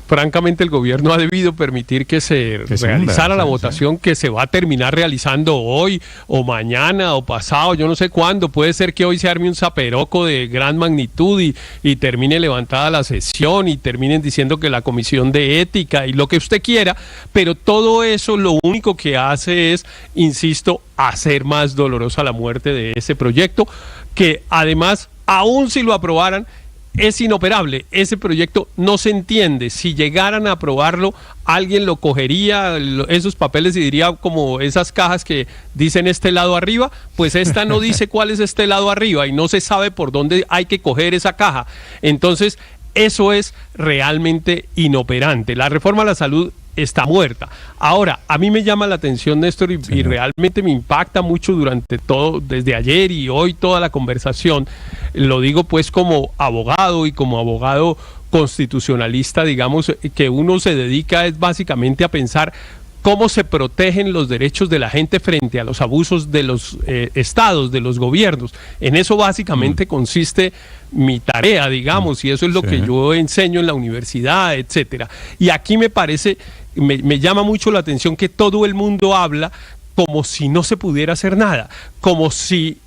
Francamente, el gobierno ha debido permitir que se realizara la votación, que se va a terminar realizando hoy o mañana o pasado, yo no sé cuándo. Puede ser que hoy se arme un zaperoco de gran magnitud y termine levantada la sesión y terminen diciendo que la comisión de ética y lo que usted quiera, pero todo eso lo único que hace es, insisto, hacer más dolorosa la muerte de ese proyecto, que además, aún si lo aprobaran, es inoperable. Ese proyecto no se entiende. Si llegaran a aprobarlo, alguien lo cogería, esos papeles, y diría como esas cajas que dicen este lado arriba, pues esta no dice cuál es este lado arriba y no se sabe por dónde hay que coger esa caja. Entonces, eso es realmente inoperante. La reforma a la salud está muerta. Ahora, a mí me llama la atención, Néstor, y realmente me impacta mucho durante todo, desde ayer y hoy, toda la conversación. Lo digo pues como abogado y como abogado constitucionalista, digamos, que uno se dedica es básicamente a pensar cómo se protegen los derechos de la gente frente a los abusos de los estados, de los gobiernos. En eso básicamente consiste mi tarea, digamos, y eso es lo que yo enseño en la universidad, etcétera. Y aquí me parece, me llama mucho la atención que todo el mundo habla como si no se pudiera hacer nada, como si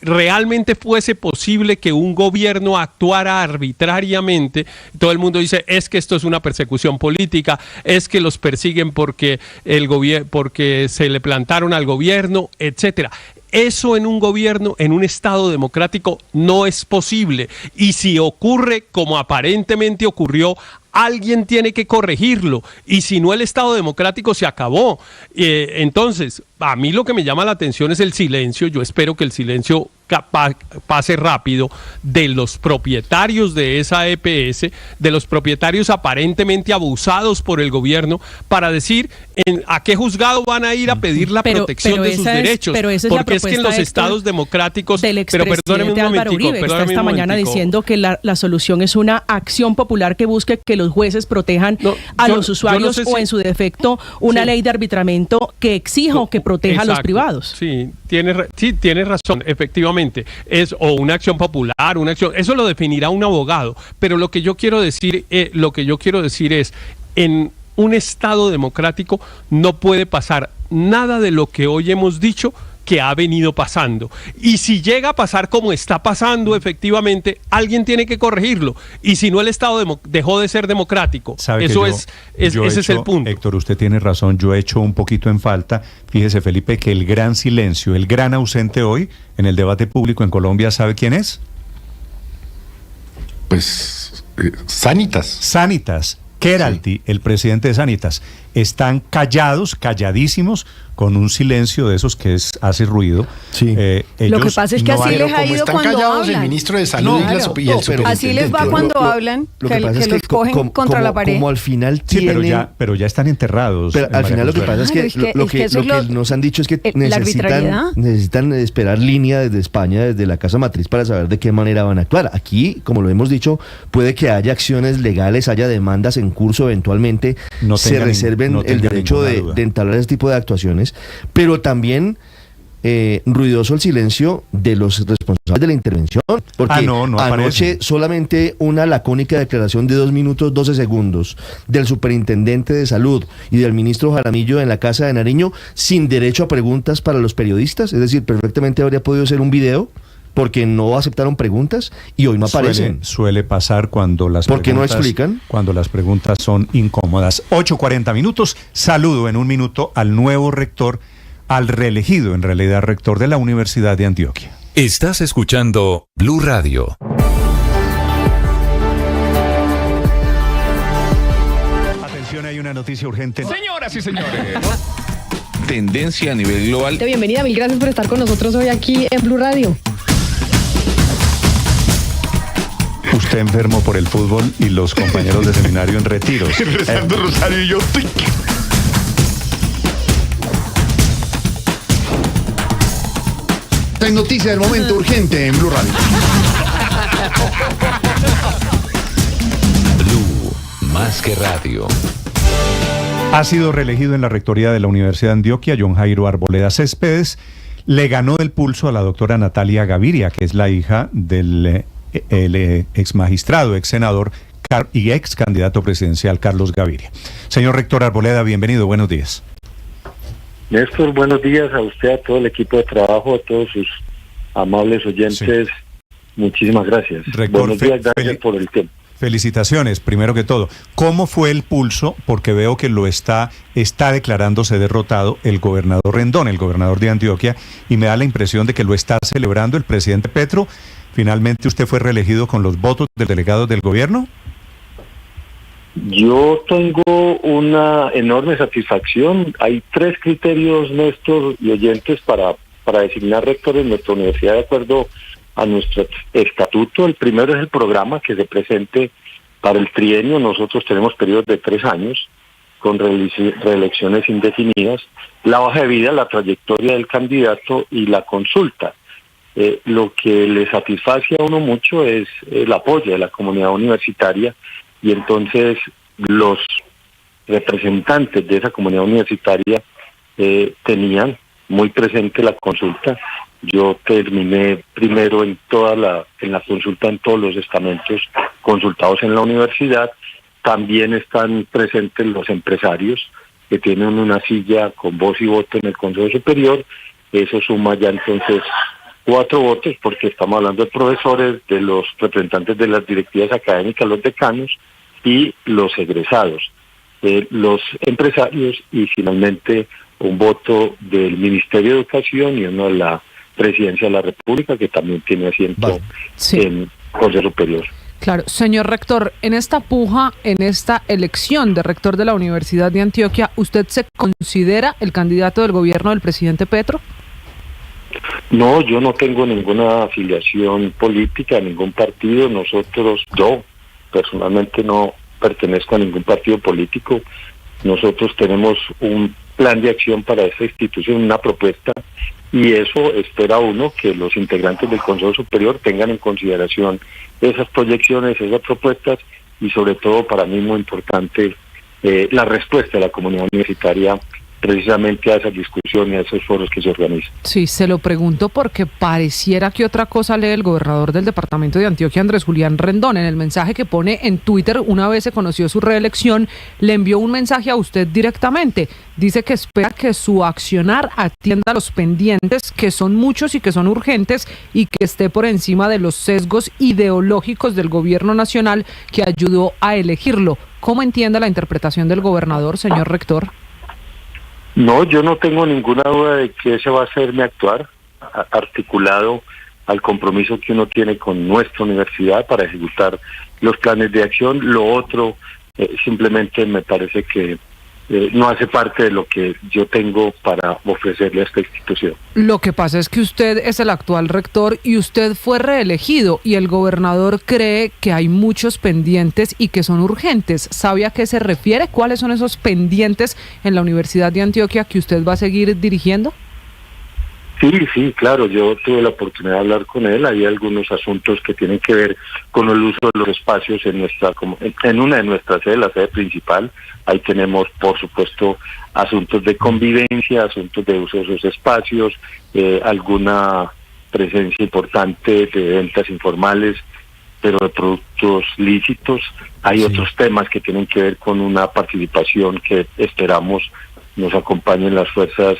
realmente fuese posible que un gobierno actuara arbitrariamente. Todo el mundo dice, es que esto es una persecución política, es que los persiguen porque porque se le plantaron al gobierno, etcétera. Eso en un gobierno, en un Estado democrático, no es posible. Y si ocurre como aparentemente ocurrió, alguien tiene que corregirlo, y si no, el Estado democrático se acabó. Entonces, a mí lo que me llama la atención es el silencio. Yo espero que el silencio pase rápido de los propietarios de esa EPS, de los propietarios aparentemente abusados por el gobierno, para decir a qué juzgado van a ir a pedir la protección de sus derechos. Porque es que en los estados democráticos, pero perdóneme un momentico, está esta mañana diciendo que la solución es una acción popular que busque que los jueces protejan a los usuarios, o en su defecto una ley de arbitramiento que exija o que proteja a los privados. Sí, tiene razón, efectivamente. Es o una acción popular, una acción, eso lo definirá un abogado, pero lo que yo quiero decir es, en un Estado democrático no puede pasar nada de lo que hoy hemos dicho que ha venido pasando. Y si llega a pasar como está pasando, efectivamente, alguien tiene que corregirlo. Y si no, el Estado dejó de ser democrático. Eso ese es el punto. Héctor, usted tiene razón. Yo he hecho un poquito en falta. Fíjese, Felipe, que el gran silencio, el gran ausente hoy en el debate público en Colombia, ¿sabe quién es? Pues Sanitas. Sanitas, Queralty, el presidente de Sanitas, están callados, calladísimos, con un silencio de esos que hace ruido. Sí. Lo que pasa es que así les ha ido cuando hablan. El ministro de Salud y el superintendente. Así les va cuando hablan, que los cogen contra la pared. Como al final tienen... Sí, pero ya están enterrados. Pero al final lo que pasa es que lo que nos han dicho es que necesitan esperar línea desde España, desde la casa matriz, para saber de qué manera van a actuar. Aquí, como lo hemos dicho, puede que haya acciones legales, haya demandas en curso eventualmente, se reserven el derecho de entablar ese tipo de actuaciones, pero también ruidoso el silencio de los responsables de la intervención, porque anoche aparece. Solamente una lacónica declaración de 2 minutos 12 segundos del superintendente de salud y del ministro Jaramillo en la Casa de Nariño, sin derecho a preguntas para los periodistas, es decir, perfectamente habría podido ser un video, porque no aceptaron preguntas y hoy no aparecen. Suele pasar cuando las preguntas... ¿Por qué no explican? Cuando las preguntas son incómodas. 8:40 minutos. Saludo en un minuto al nuevo rector, al reelegido, en realidad, rector de la Universidad de Antioquia. Estás escuchando Blue Radio. Atención, hay una noticia urgente. Señoras y señores. Tendencia a nivel global. Bienvenida, mil gracias por estar con nosotros hoy aquí en Blue Radio. Usted enfermo por el fútbol y los compañeros de seminario en retiros. Rezando rosario y yo... Esta es noticia del momento urgente en Blue Radio. Blue, más que radio. Ha sido reelegido en la rectoría de la Universidad de Antioquia John Jairo Arboleda Céspedes. Le ganó el pulso a la doctora Natalia Gaviria, que es la hija del ex magistrado, ex senador y ex candidato presidencial Carlos Gaviria. Señor rector Arboleda, bienvenido, buenos días. Néstor, buenos días a usted, a todo el equipo de trabajo, a todos sus amables oyentes. Sí. Muchísimas gracias. Rector, buenos días, gracias por el tiempo. Felicitaciones, primero que todo. ¿Cómo fue el pulso? Porque veo que lo está declarándose derrotado el gobernador Rendón, el gobernador de Antioquia, y me da la impresión de que lo está celebrando el presidente Petro. ¿Finalmente usted fue reelegido con los votos del delegado del gobierno? Yo tengo una enorme satisfacción. Hay 3 criterios, Néstor y oyentes, para designar rectores en nuestra universidad de acuerdo a nuestro estatuto. El primero es el programa que se presente para el trienio. Nosotros tenemos periodos de 3 años con reelecciones indefinidas. La hoja de vida, la trayectoria del candidato y la consulta. Lo que le satisface a uno mucho es el apoyo de la comunidad universitaria, y entonces los representantes de esa comunidad universitaria tenían muy presente la consulta. Yo terminé primero en la consulta en todos los estamentos consultados en la universidad. También están presentes los empresarios que tienen una silla con voz y voto en el Consejo Superior. Eso suma ya entonces 4 votos, porque estamos hablando de profesores, de los representantes de las directivas académicas, los decanos y los egresados, los empresarios, y finalmente un voto del Ministerio de Educación y uno de la Presidencia de la República, que también tiene asiento en Consejo Superior. Claro, señor rector, en esta puja, en esta elección de rector de la Universidad de Antioquia, ¿usted se considera el candidato del gobierno del presidente Petro? No, yo no tengo ninguna afiliación política a ningún partido. Yo personalmente no pertenezco a ningún partido político. Nosotros tenemos un plan de acción para esta institución, una propuesta, y eso espera uno que los integrantes del Consejo Superior tengan en consideración esas proyecciones, esas propuestas, y sobre todo para mí muy importante la respuesta de la comunidad universitaria precisamente a esas discusiones, a esos foros que se organizan. Sí, se lo pregunto porque pareciera que otra cosa lee el gobernador del departamento de Antioquia, Andrés Julián Rendón. En el mensaje que pone en Twitter, una vez se conoció su reelección, le envió un mensaje a usted directamente. Dice que espera que su accionar atienda a los pendientes, que son muchos y que son urgentes, y que esté por encima de los sesgos ideológicos del gobierno nacional que ayudó a elegirlo. ¿Cómo entiende la interpretación del gobernador, señor rector? No, yo no tengo ninguna duda de que ese va a ser mi actuar, articulado al compromiso que uno tiene con nuestra universidad para ejecutar los planes de acción. Lo otro simplemente me parece que no hace parte de lo que yo tengo para ofrecerle a esta institución. Lo que pasa es que usted es el actual rector y usted fue reelegido y el gobernador cree que hay muchos pendientes y que son urgentes. ¿Sabe a qué se refiere? ¿Cuáles son esos pendientes en la Universidad de Antioquia que usted va a seguir dirigiendo? Sí, claro, yo tuve la oportunidad de hablar con él. Hay algunos asuntos que tienen que ver con el uso de los espacios en una de nuestras sedes, la sede principal. Ahí tenemos, por supuesto, asuntos de convivencia, asuntos de uso de esos espacios, alguna presencia importante de ventas informales, pero de productos lícitos. Hay otros temas que tienen que ver con una participación que esperamos nos acompañen las fuerzas,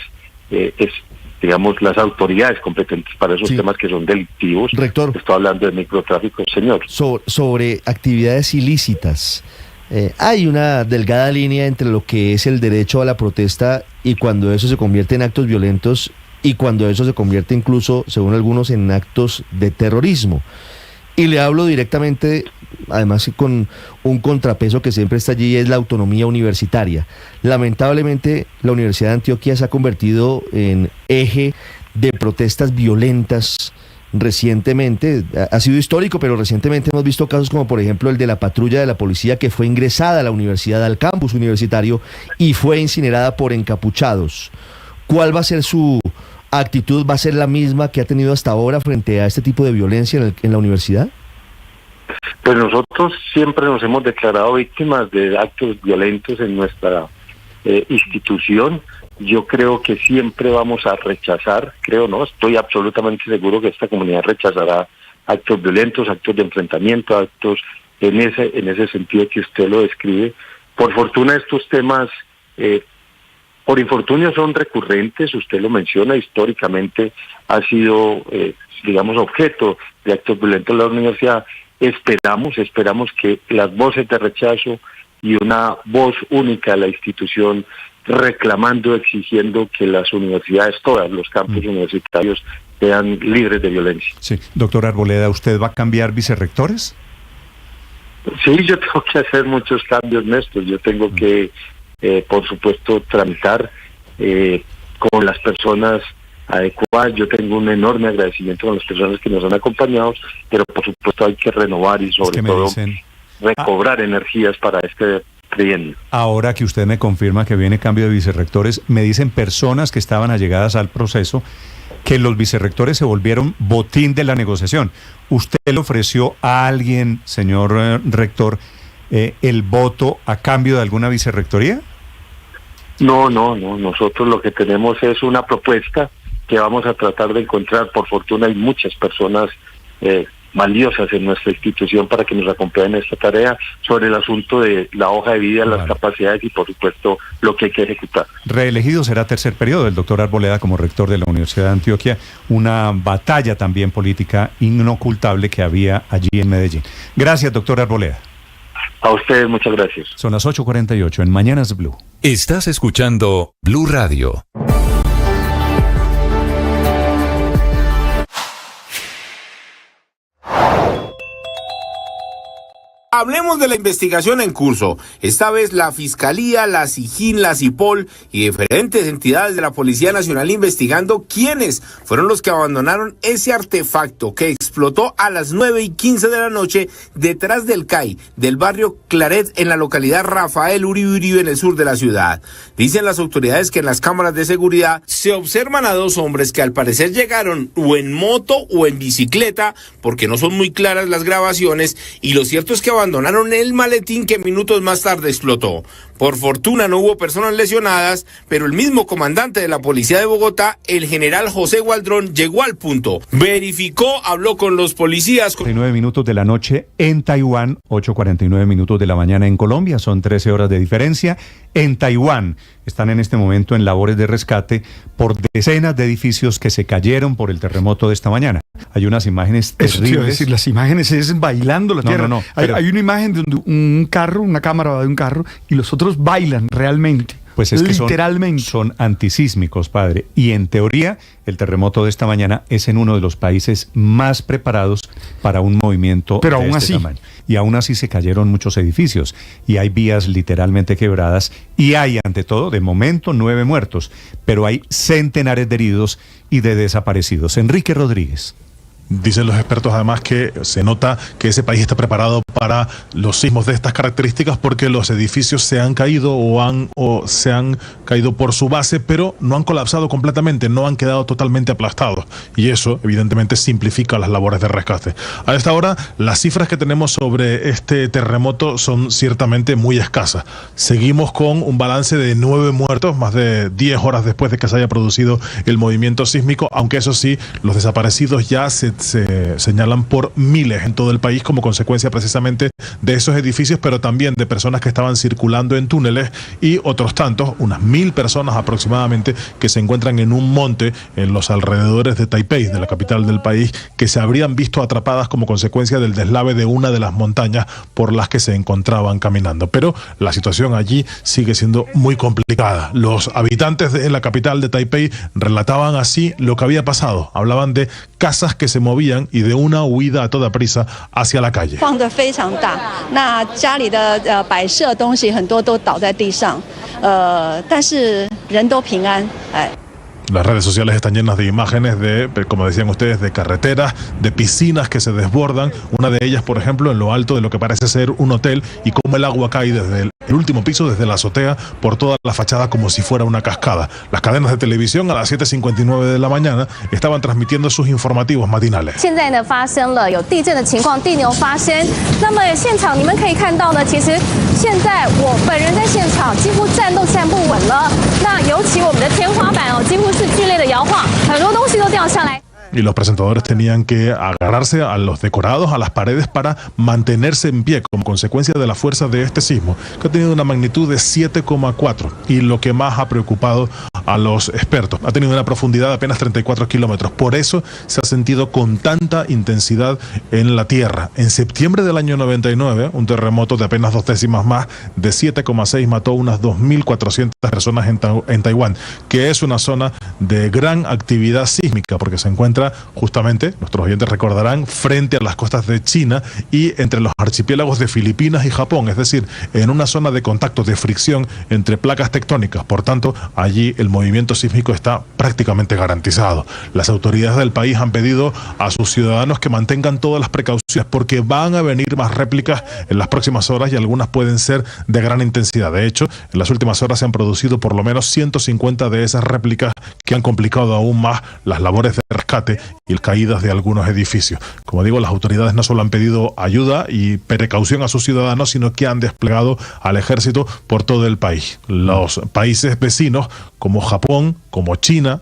digamos, las autoridades competentes para esos temas que son delictivos. Rector, estoy hablando de microtráfico, señor. Sobre actividades ilícitas, hay una delgada línea entre lo que es el derecho a la protesta y cuando eso se convierte en actos violentos y cuando eso se convierte incluso, según algunos, en actos de terrorismo. Y le hablo directamente, además con un contrapeso que siempre está allí, es la autonomía universitaria. Lamentablemente, la Universidad de Antioquia se ha convertido en eje de protestas violentas recientemente. Ha sido histórico, pero recientemente hemos visto casos como, por ejemplo, el de la patrulla de la policía que fue ingresada a la universidad, al campus universitario, y fue incinerada por encapuchados. ¿Cuál va a ser su actitud? ¿Va a ser la misma que ha tenido hasta ahora frente a este tipo de violencia en la universidad? Pues nosotros siempre nos hemos declarado víctimas de actos violentos en nuestra institución. Yo creo que siempre vamos a rechazar, estoy absolutamente seguro que esta comunidad rechazará actos violentos, actos de enfrentamiento, actos en ese sentido que usted lo describe. Por fortuna estos temas, por infortunio, son recurrentes. Usted lo menciona, históricamente ha sido, digamos, objeto de actos violentos en la universidad. Esperamos que las voces de rechazo y una voz única de la institución reclamando, exigiendo que las universidades, todas los campus universitarios, sean libres de violencia. Sí, doctor Arboleda, ¿usted va a cambiar vicerrectores? Sí, yo tengo que hacer muchos cambios, Néstor. Yo tengo que, por supuesto, tramitar con las personas adecuadas. Yo tengo un enorme agradecimiento con las personas que nos han acompañado, pero por supuesto hay que renovar y sobre todo recobrar energías para este trienio. Ahora que usted me confirma que viene cambio de vicerrectores, me dicen personas que estaban allegadas al proceso que los vicerrectores se volvieron botín de la negociación. ¿Usted le ofreció a alguien, señor rector, el voto a cambio de alguna vicerrectoría? No. Nosotros lo que tenemos es una propuesta que vamos a tratar de encontrar. Por fortuna hay muchas personas valiosas en nuestra institución para que nos acompañen en esta tarea sobre el asunto de la hoja de vida, las capacidades y por supuesto lo que hay que ejecutar. Reelegido será tercer periodo del doctor Arboleda como rector de la Universidad de Antioquia, una batalla también política inocultable que había allí en Medellín. Gracias, doctor Arboleda. A ustedes muchas gracias. Son las 8:48 en Mañanas Blue. Estás escuchando Blue Radio. Hablemos de la investigación en curso. Esta vez la Fiscalía, la SIGIN, la CIPOL y diferentes entidades de la Policía Nacional investigando quiénes fueron los que abandonaron ese artefacto que explotó a las 9:15 de la noche detrás del CAI del barrio Claret en la localidad Rafael Uribe en el sur de la ciudad. Dicen las autoridades que en las cámaras de seguridad se observan a dos hombres que al parecer llegaron o en moto o en bicicleta, porque no son muy claras las grabaciones, y lo cierto es que abandonaron el maletín que minutos más tarde explotó. Por fortuna no hubo personas lesionadas, pero el mismo comandante de la Policía de Bogotá, el general José Gualdrón, llegó al punto, verificó, habló con los policías. 49 minutos de la noche en Taiwán, 8:49 minutos de la mañana en Colombia, son 13 horas de diferencia. En Taiwán están en este momento en labores de rescate por decenas de edificios que se cayeron por el terremoto de esta mañana. Hay unas imágenes terribles. Eso te iba a decir, las imágenes es bailando la tierra. No, hay una imagen de un carro, una cámara de un carro, y los otros bailan realmente. Pues es que literalmente son antisísmicos, padre. Y en teoría, el terremoto de esta mañana es en uno de los países más preparados para un movimiento pero de aún este así tamaño. Y aún así se cayeron muchos edificios y hay vías literalmente quebradas y hay, ante todo, de momento 9 muertos, pero hay centenares de heridos y de desaparecidos. Enrique Rodríguez. Dicen los expertos además que se nota que ese país está preparado para los sismos de estas características porque los edificios se han caído o se han caído por su base, pero no han colapsado completamente, no han quedado totalmente aplastados. Y eso, evidentemente, simplifica las labores de rescate. A esta hora, las cifras que tenemos sobre este terremoto son ciertamente muy escasas. Seguimos con un balance de 9 muertos, más de 10 horas después de que se haya producido el movimiento sísmico, aunque eso sí, los desaparecidos ya se señalan por miles en todo el país como consecuencia precisamente de esos edificios, pero también de personas que estaban circulando en túneles y otros tantos, unas 1000 personas aproximadamente, que se encuentran en un monte en los alrededores de Taipei, de la capital del país, que se habrían visto atrapadas como consecuencia del deslave de una de las montañas por las que se encontraban caminando. Pero la situación allí sigue siendo muy complicada. Los habitantes de la capital de Taipei relataban así lo que había pasado. Hablaban de casas que se movían y de una huida a toda prisa hacia la calle. Las redes sociales están llenas de imágenes de, como decían ustedes, de carreteras, de piscinas que se desbordan. Una de ellas, por ejemplo, en lo alto de lo que parece ser un hotel, y cómo el agua cae desde el último piso, desde la azotea, por toda la fachada como si fuera una cascada. Las cadenas de televisión a las 7:59 de la mañana estaban transmitiendo sus informativos matinales. Y los presentadores tenían que agarrarse a los decorados, a las paredes, para mantenerse en pie como consecuencia de la fuerza de este sismo, que ha tenido una magnitud de 7,4. Y lo que más ha preocupado a los expertos, ha tenido una profundidad de apenas 34 kilómetros. Por eso se ha sentido con tanta intensidad en la Tierra. En septiembre del año 99, un terremoto de apenas 2 décimas más, de 7,6, mató unas 2.400 personas en Taiwán, que es una zona de gran actividad sísmica, porque se encuentra justamente, nuestros oyentes recordarán, frente a las costas de China y entre los archipiélagos de Filipinas y Japón, es decir, en una zona de contacto, de fricción entre placas tectónicas. Por tanto, allí el movimiento sísmico está prácticamente garantizado. Las autoridades del país han pedido a sus ciudadanos que mantengan todas las precauciones, porque van a venir más réplicas en las próximas horas y algunas pueden ser de gran intensidad. De hecho, en las últimas horas se han producido por lo menos 150 de esas réplicas que han complicado aún más las labores de rescate y las caídas de algunos edificios. Como digo, las autoridades no solo han pedido ayuda y precaución a sus ciudadanos, sino que han desplegado al ejército por todo el país. Los países vecinos como Japón, como China,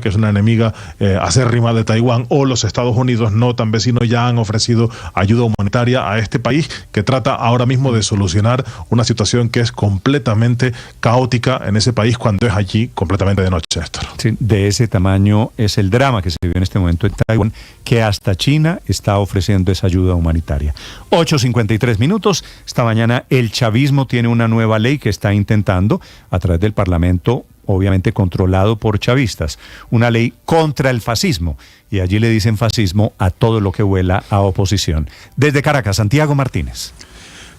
que es una enemiga acérrima de Taiwán, o los Estados Unidos, no tan vecinos, ya han ofrecido ayuda humanitaria a este país, que trata ahora mismo de solucionar una situación que es completamente caótica en ese país cuando es allí completamente de noche, Néstor. Sí, de ese tamaño es el drama que se vive en este momento en Taiwán, que hasta China está ofreciendo esa ayuda humanitaria. 8:53 minutos. Esta mañana el chavismo tiene una nueva ley que está intentando, a través del Parlamento, obviamente controlado por chavistas, una ley contra el fascismo, y allí le dicen fascismo a todo lo que huela a oposición. Desde Caracas, Santiago Martínez.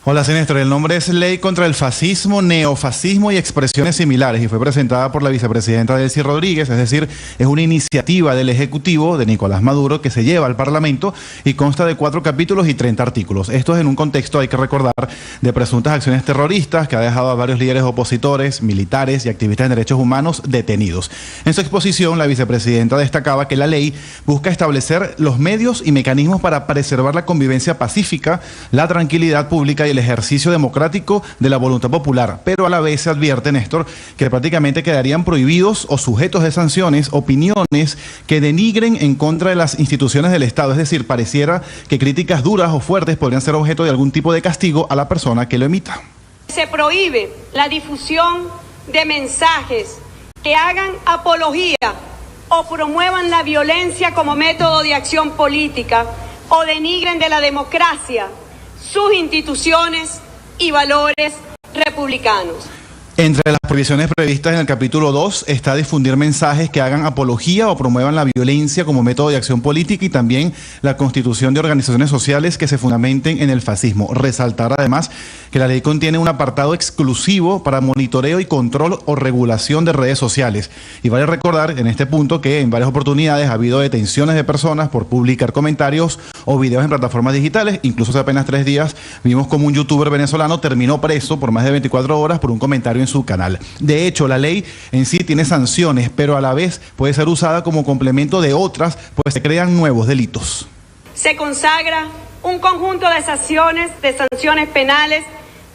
Hola, Néstor. El nombre es Ley contra el Fascismo, Neofascismo y Expresiones Similares, y fue presentada por la vicepresidenta Delcy Rodríguez. Es decir, es una iniciativa del Ejecutivo de Nicolás Maduro que se lleva al Parlamento y consta de 4 capítulos y 30 artículos. Esto es en un contexto, hay que recordar, de presuntas acciones terroristas que ha dejado a varios líderes opositores, militares y activistas de derechos humanos detenidos. En su exposición, la vicepresidenta destacaba que la ley busca establecer los medios y mecanismos para preservar la convivencia pacífica, la tranquilidad pública y el ejercicio democrático de la voluntad popular, pero a la vez se advierte, Néstor, que prácticamente quedarían prohibidos o sujetos de sanciones opiniones que denigren en contra de las instituciones del Estado. Es decir, pareciera que críticas duras o fuertes podrían ser objeto de algún tipo de castigo a la persona que lo emita. Se prohíbe la difusión de mensajes que hagan apología o promuevan la violencia como método de acción política o denigren de la democracia, sus instituciones y valores republicanos. Entre las prohibiciones previstas en el capítulo 2 está difundir mensajes que hagan apología o promuevan la violencia como método de acción política y también la constitución de organizaciones sociales que se fundamenten en el fascismo. Resaltar además que la ley contiene un apartado exclusivo para monitoreo y control o regulación de redes sociales. Y vale recordar en este punto que en varias oportunidades ha habido detenciones de personas por publicar comentarios o videos en plataformas digitales. Incluso hace apenas 3 días vimos como un youtuber venezolano terminó preso por más de 24 horas por un comentario en su canal. De hecho, la ley en sí tiene sanciones, pero a la vez puede ser usada como complemento de otras, pues se crean nuevos delitos. Se consagra un conjunto de sanciones penales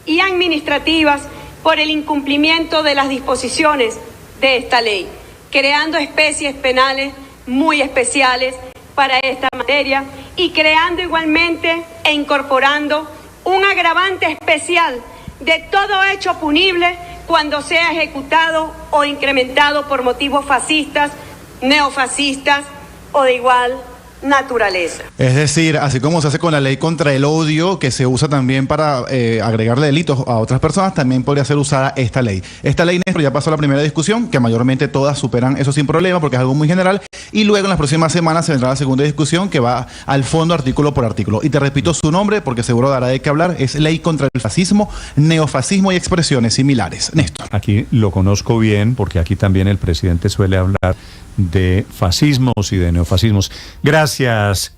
y administrativas por el incumplimiento de las disposiciones de esta ley, creando especies penales muy especiales para esta materia y creando igualmente e incorporando un agravante especial de todo hecho punible cuando sea ejecutado o incrementado por motivos fascistas, neofascistas o de igual naturaleza. Es decir, así como se hace con la ley contra el odio, que se usa también para agregarle delitos a otras personas, también podría ser usada esta ley. Esta ley, Néstor, ya pasó la primera discusión, que mayormente todas superan eso sin problema, porque es algo muy general, y luego en las próximas semanas se vendrá la segunda discusión, que va al fondo artículo por artículo. Y te repito su nombre, porque seguro dará de qué hablar, es Ley contra el Fascismo, Neofascismo y Expresiones Similares. Néstor. Aquí lo conozco bien, porque aquí también el presidente suele hablar de fascismos y de neofascismos. Gracias,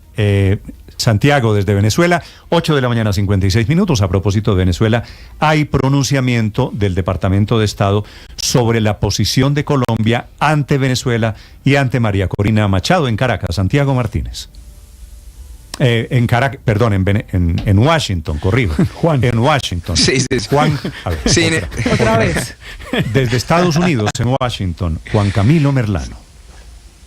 Santiago, desde Venezuela. 8 de la mañana, 56 minutos. A propósito de Venezuela, hay pronunciamiento del Departamento de Estado sobre la posición de Colombia ante Venezuela y ante María Corina Machado en Caracas. Santiago Martínez. En Washington, corrijo. Juan. En Washington. Sí. Juan, a ver, sí, otra vez. Desde Estados Unidos, en Washington, Juan Camilo Merlano.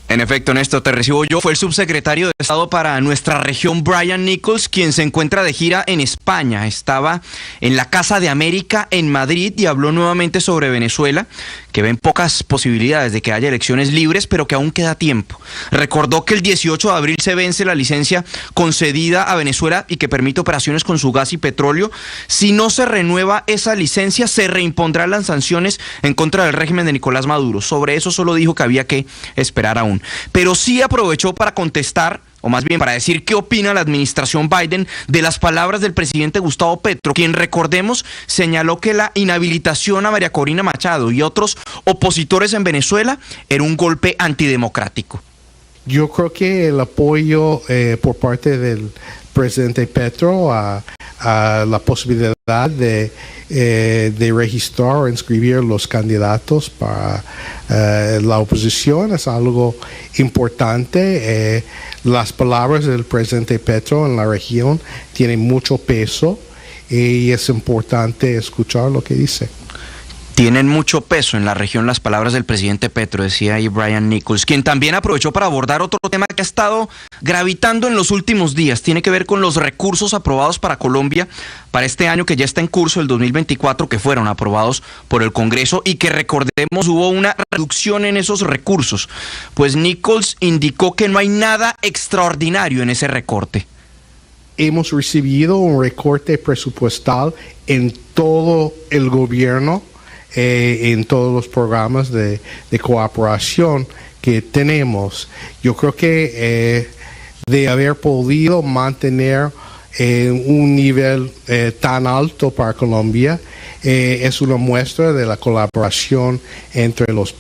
En efecto, Néstor, te recibo yo. Fue el subsecretario de Estado para nuestra región, Brian Nichols, quien se encuentra de gira en España. Estaba en la Casa de América en Madrid y habló nuevamente sobre Venezuela, que ven pocas posibilidades de que haya elecciones libres, pero que aún queda tiempo. Recordó que el 18 de abril se vence la licencia concedida a Venezuela y que permite operaciones con su gas y petróleo. Si no se renueva esa licencia, se reimpondrán las sanciones en contra del régimen de Nicolás Maduro. Sobre eso solo dijo que había que esperar aún. Pero sí aprovechó para contestar, o más bien para decir qué opina la administración Biden de las palabras del presidente Gustavo Petro, quien, recordemos, señaló que la inhabilitación a María Corina Machado y otros opositores en Venezuela era un golpe antidemocrático. Yo creo que el apoyo por parte del presidente Petro a la posibilidad de registrar o inscribir los candidatos para la oposición es algo importante. Las palabras del presidente Petro en la región tienen mucho peso y es importante escuchar lo que dice. Tienen mucho peso en la región las palabras del presidente Petro, decía ahí Brian Nichols, quien también aprovechó para abordar otro tema que ha estado gravitando en los últimos días. Tiene que ver con los recursos aprobados para Colombia para este año que ya está en curso, el 2024, que fueron aprobados por el Congreso y que, recordemos, hubo una reducción en esos recursos. Pues Nichols indicó que no hay nada extraordinario en ese recorte. Hemos recibido un recorte presupuestal en todo el gobierno, en todos los programas de cooperación que tenemos. Yo creo que de haber podido mantener un nivel tan alto para Colombia es una muestra de la colaboración entre los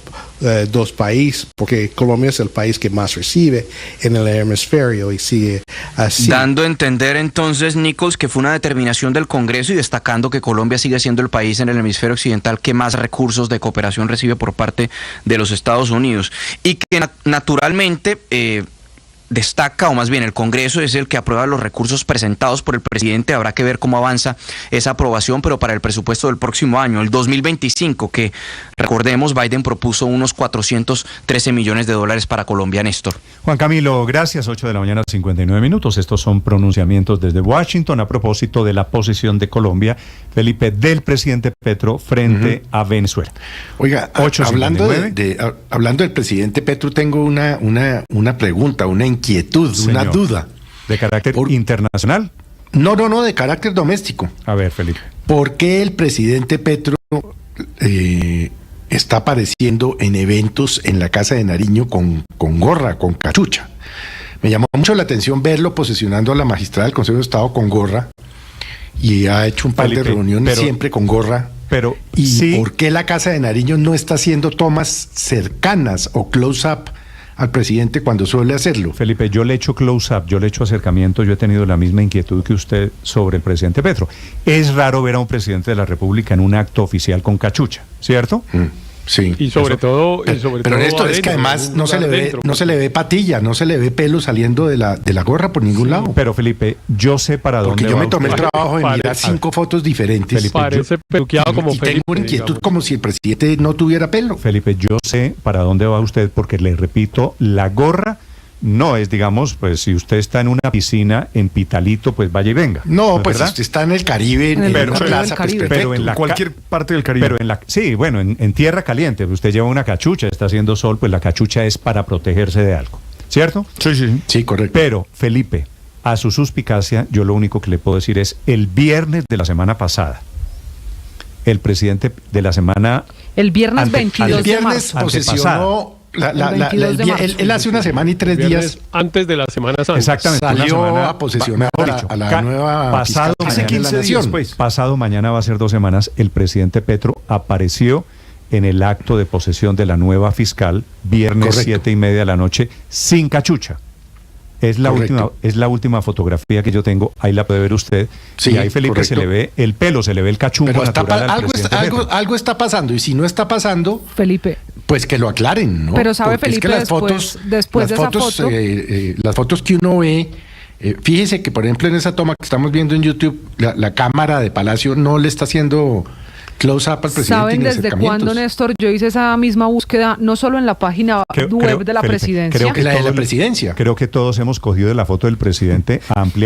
dos países, porque Colombia es el país que más recibe en el hemisferio y sigue así. Dando a entender entonces, Nichols, que fue una determinación del Congreso y destacando que Colombia sigue siendo el país en el hemisferio occidental que más recursos de cooperación recibe por parte de los Estados Unidos y que naturalmente destaca, o más bien el Congreso es el que aprueba los recursos presentados por el presidente. Habrá que ver cómo avanza esa aprobación, pero para el presupuesto del próximo año, el 2025, que recordemos, Biden propuso unos 413 millones de dólares para Colombia, Néstor. Juan Camilo, gracias. 8 de la mañana, 59 minutos. Estos son pronunciamientos desde Washington a propósito de la posición de Colombia, Felipe, del presidente Petro frente a Venezuela. Oiga, hablando del presidente Petro, tengo una pregunta, una inquietud, Señor, una duda. ¿De carácter internacional? No, de carácter doméstico. A ver, Felipe. ¿Por qué el presidente Petro está apareciendo en eventos en la Casa de Nariño con gorra, con cachucha. Me llamó mucho la atención verlo posesionando a la magistrada del Consejo de Estado con gorra, y ha hecho un par de reuniones siempre con gorra. Pero ¿y sí, por qué la Casa de Nariño no está haciendo tomas cercanas o close-up al presidente cuando suele hacerlo? Felipe, yo le he hecho close-up, yo le he hecho acercamiento, yo he tenido la misma inquietud que usted sobre el presidente Petro. Es raro ver a un presidente de la República en un acto oficial con cachucha, ¿cierto? Sí. Y sobre todo... Pero esto es que además no se le ve patilla, no se le ve pelo saliendo de la gorra por ningún lado. Pero Felipe, yo sé para dónde va. Porque yo me tomé usted. el trabajo de mirar 5 fotos diferentes. Felipe, parece peluqueado como y Felipe, tengo una inquietud, digamos, como si el presidente no tuviera pelo. Felipe, yo sé para dónde va usted, porque le repito, la gorra no es, digamos, pues si usted está en una piscina en Pitalito, pues vaya y venga. No, pues usted está en el Caribe, en una plaza, pues perfecto. Pero en cualquier parte del Caribe. Pero sí, bueno, en tierra caliente, usted lleva una cachucha, está haciendo sol, pues la cachucha es para protegerse de algo, ¿cierto? Sí, correcto. Pero, Felipe, a su suspicacia, yo lo único que le puedo decir es, el viernes de la semana pasada, el presidente de la semana... El viernes 22 de marzo. Posesionó... Él hace una semana y 3 días antes de la Semana Santa. Exactamente. Salió a posesionar a la nueva pasado hace 15 días. Pasado mañana va a ser 2 semanas. El presidente Petro apareció en el acto de posesión de la nueva fiscal, viernes 7:30 de la noche, sin cachucha. Es la última fotografía que yo tengo, ahí la puede ver usted. Sí, y ahí, Felipe, se le ve el pelo, se le ve el cachumbo natural al presidente Petro. Algo está pasando, y si no está pasando, Felipe, pues que lo aclaren, ¿no? Pero sabe, porque Felipe, es que después de esa foto, las fotos que uno ve, fíjese que, por ejemplo, en esa toma que estamos viendo en YouTube, la cámara de Palacio no le está haciendo close-up al presidente. ¿Saben desde cuándo, Néstor? Yo hice esa misma búsqueda, no solo en la página web de la presidencia. Creo que la de la presidencia. Creo que todos hemos cogido de la foto del presidente amplia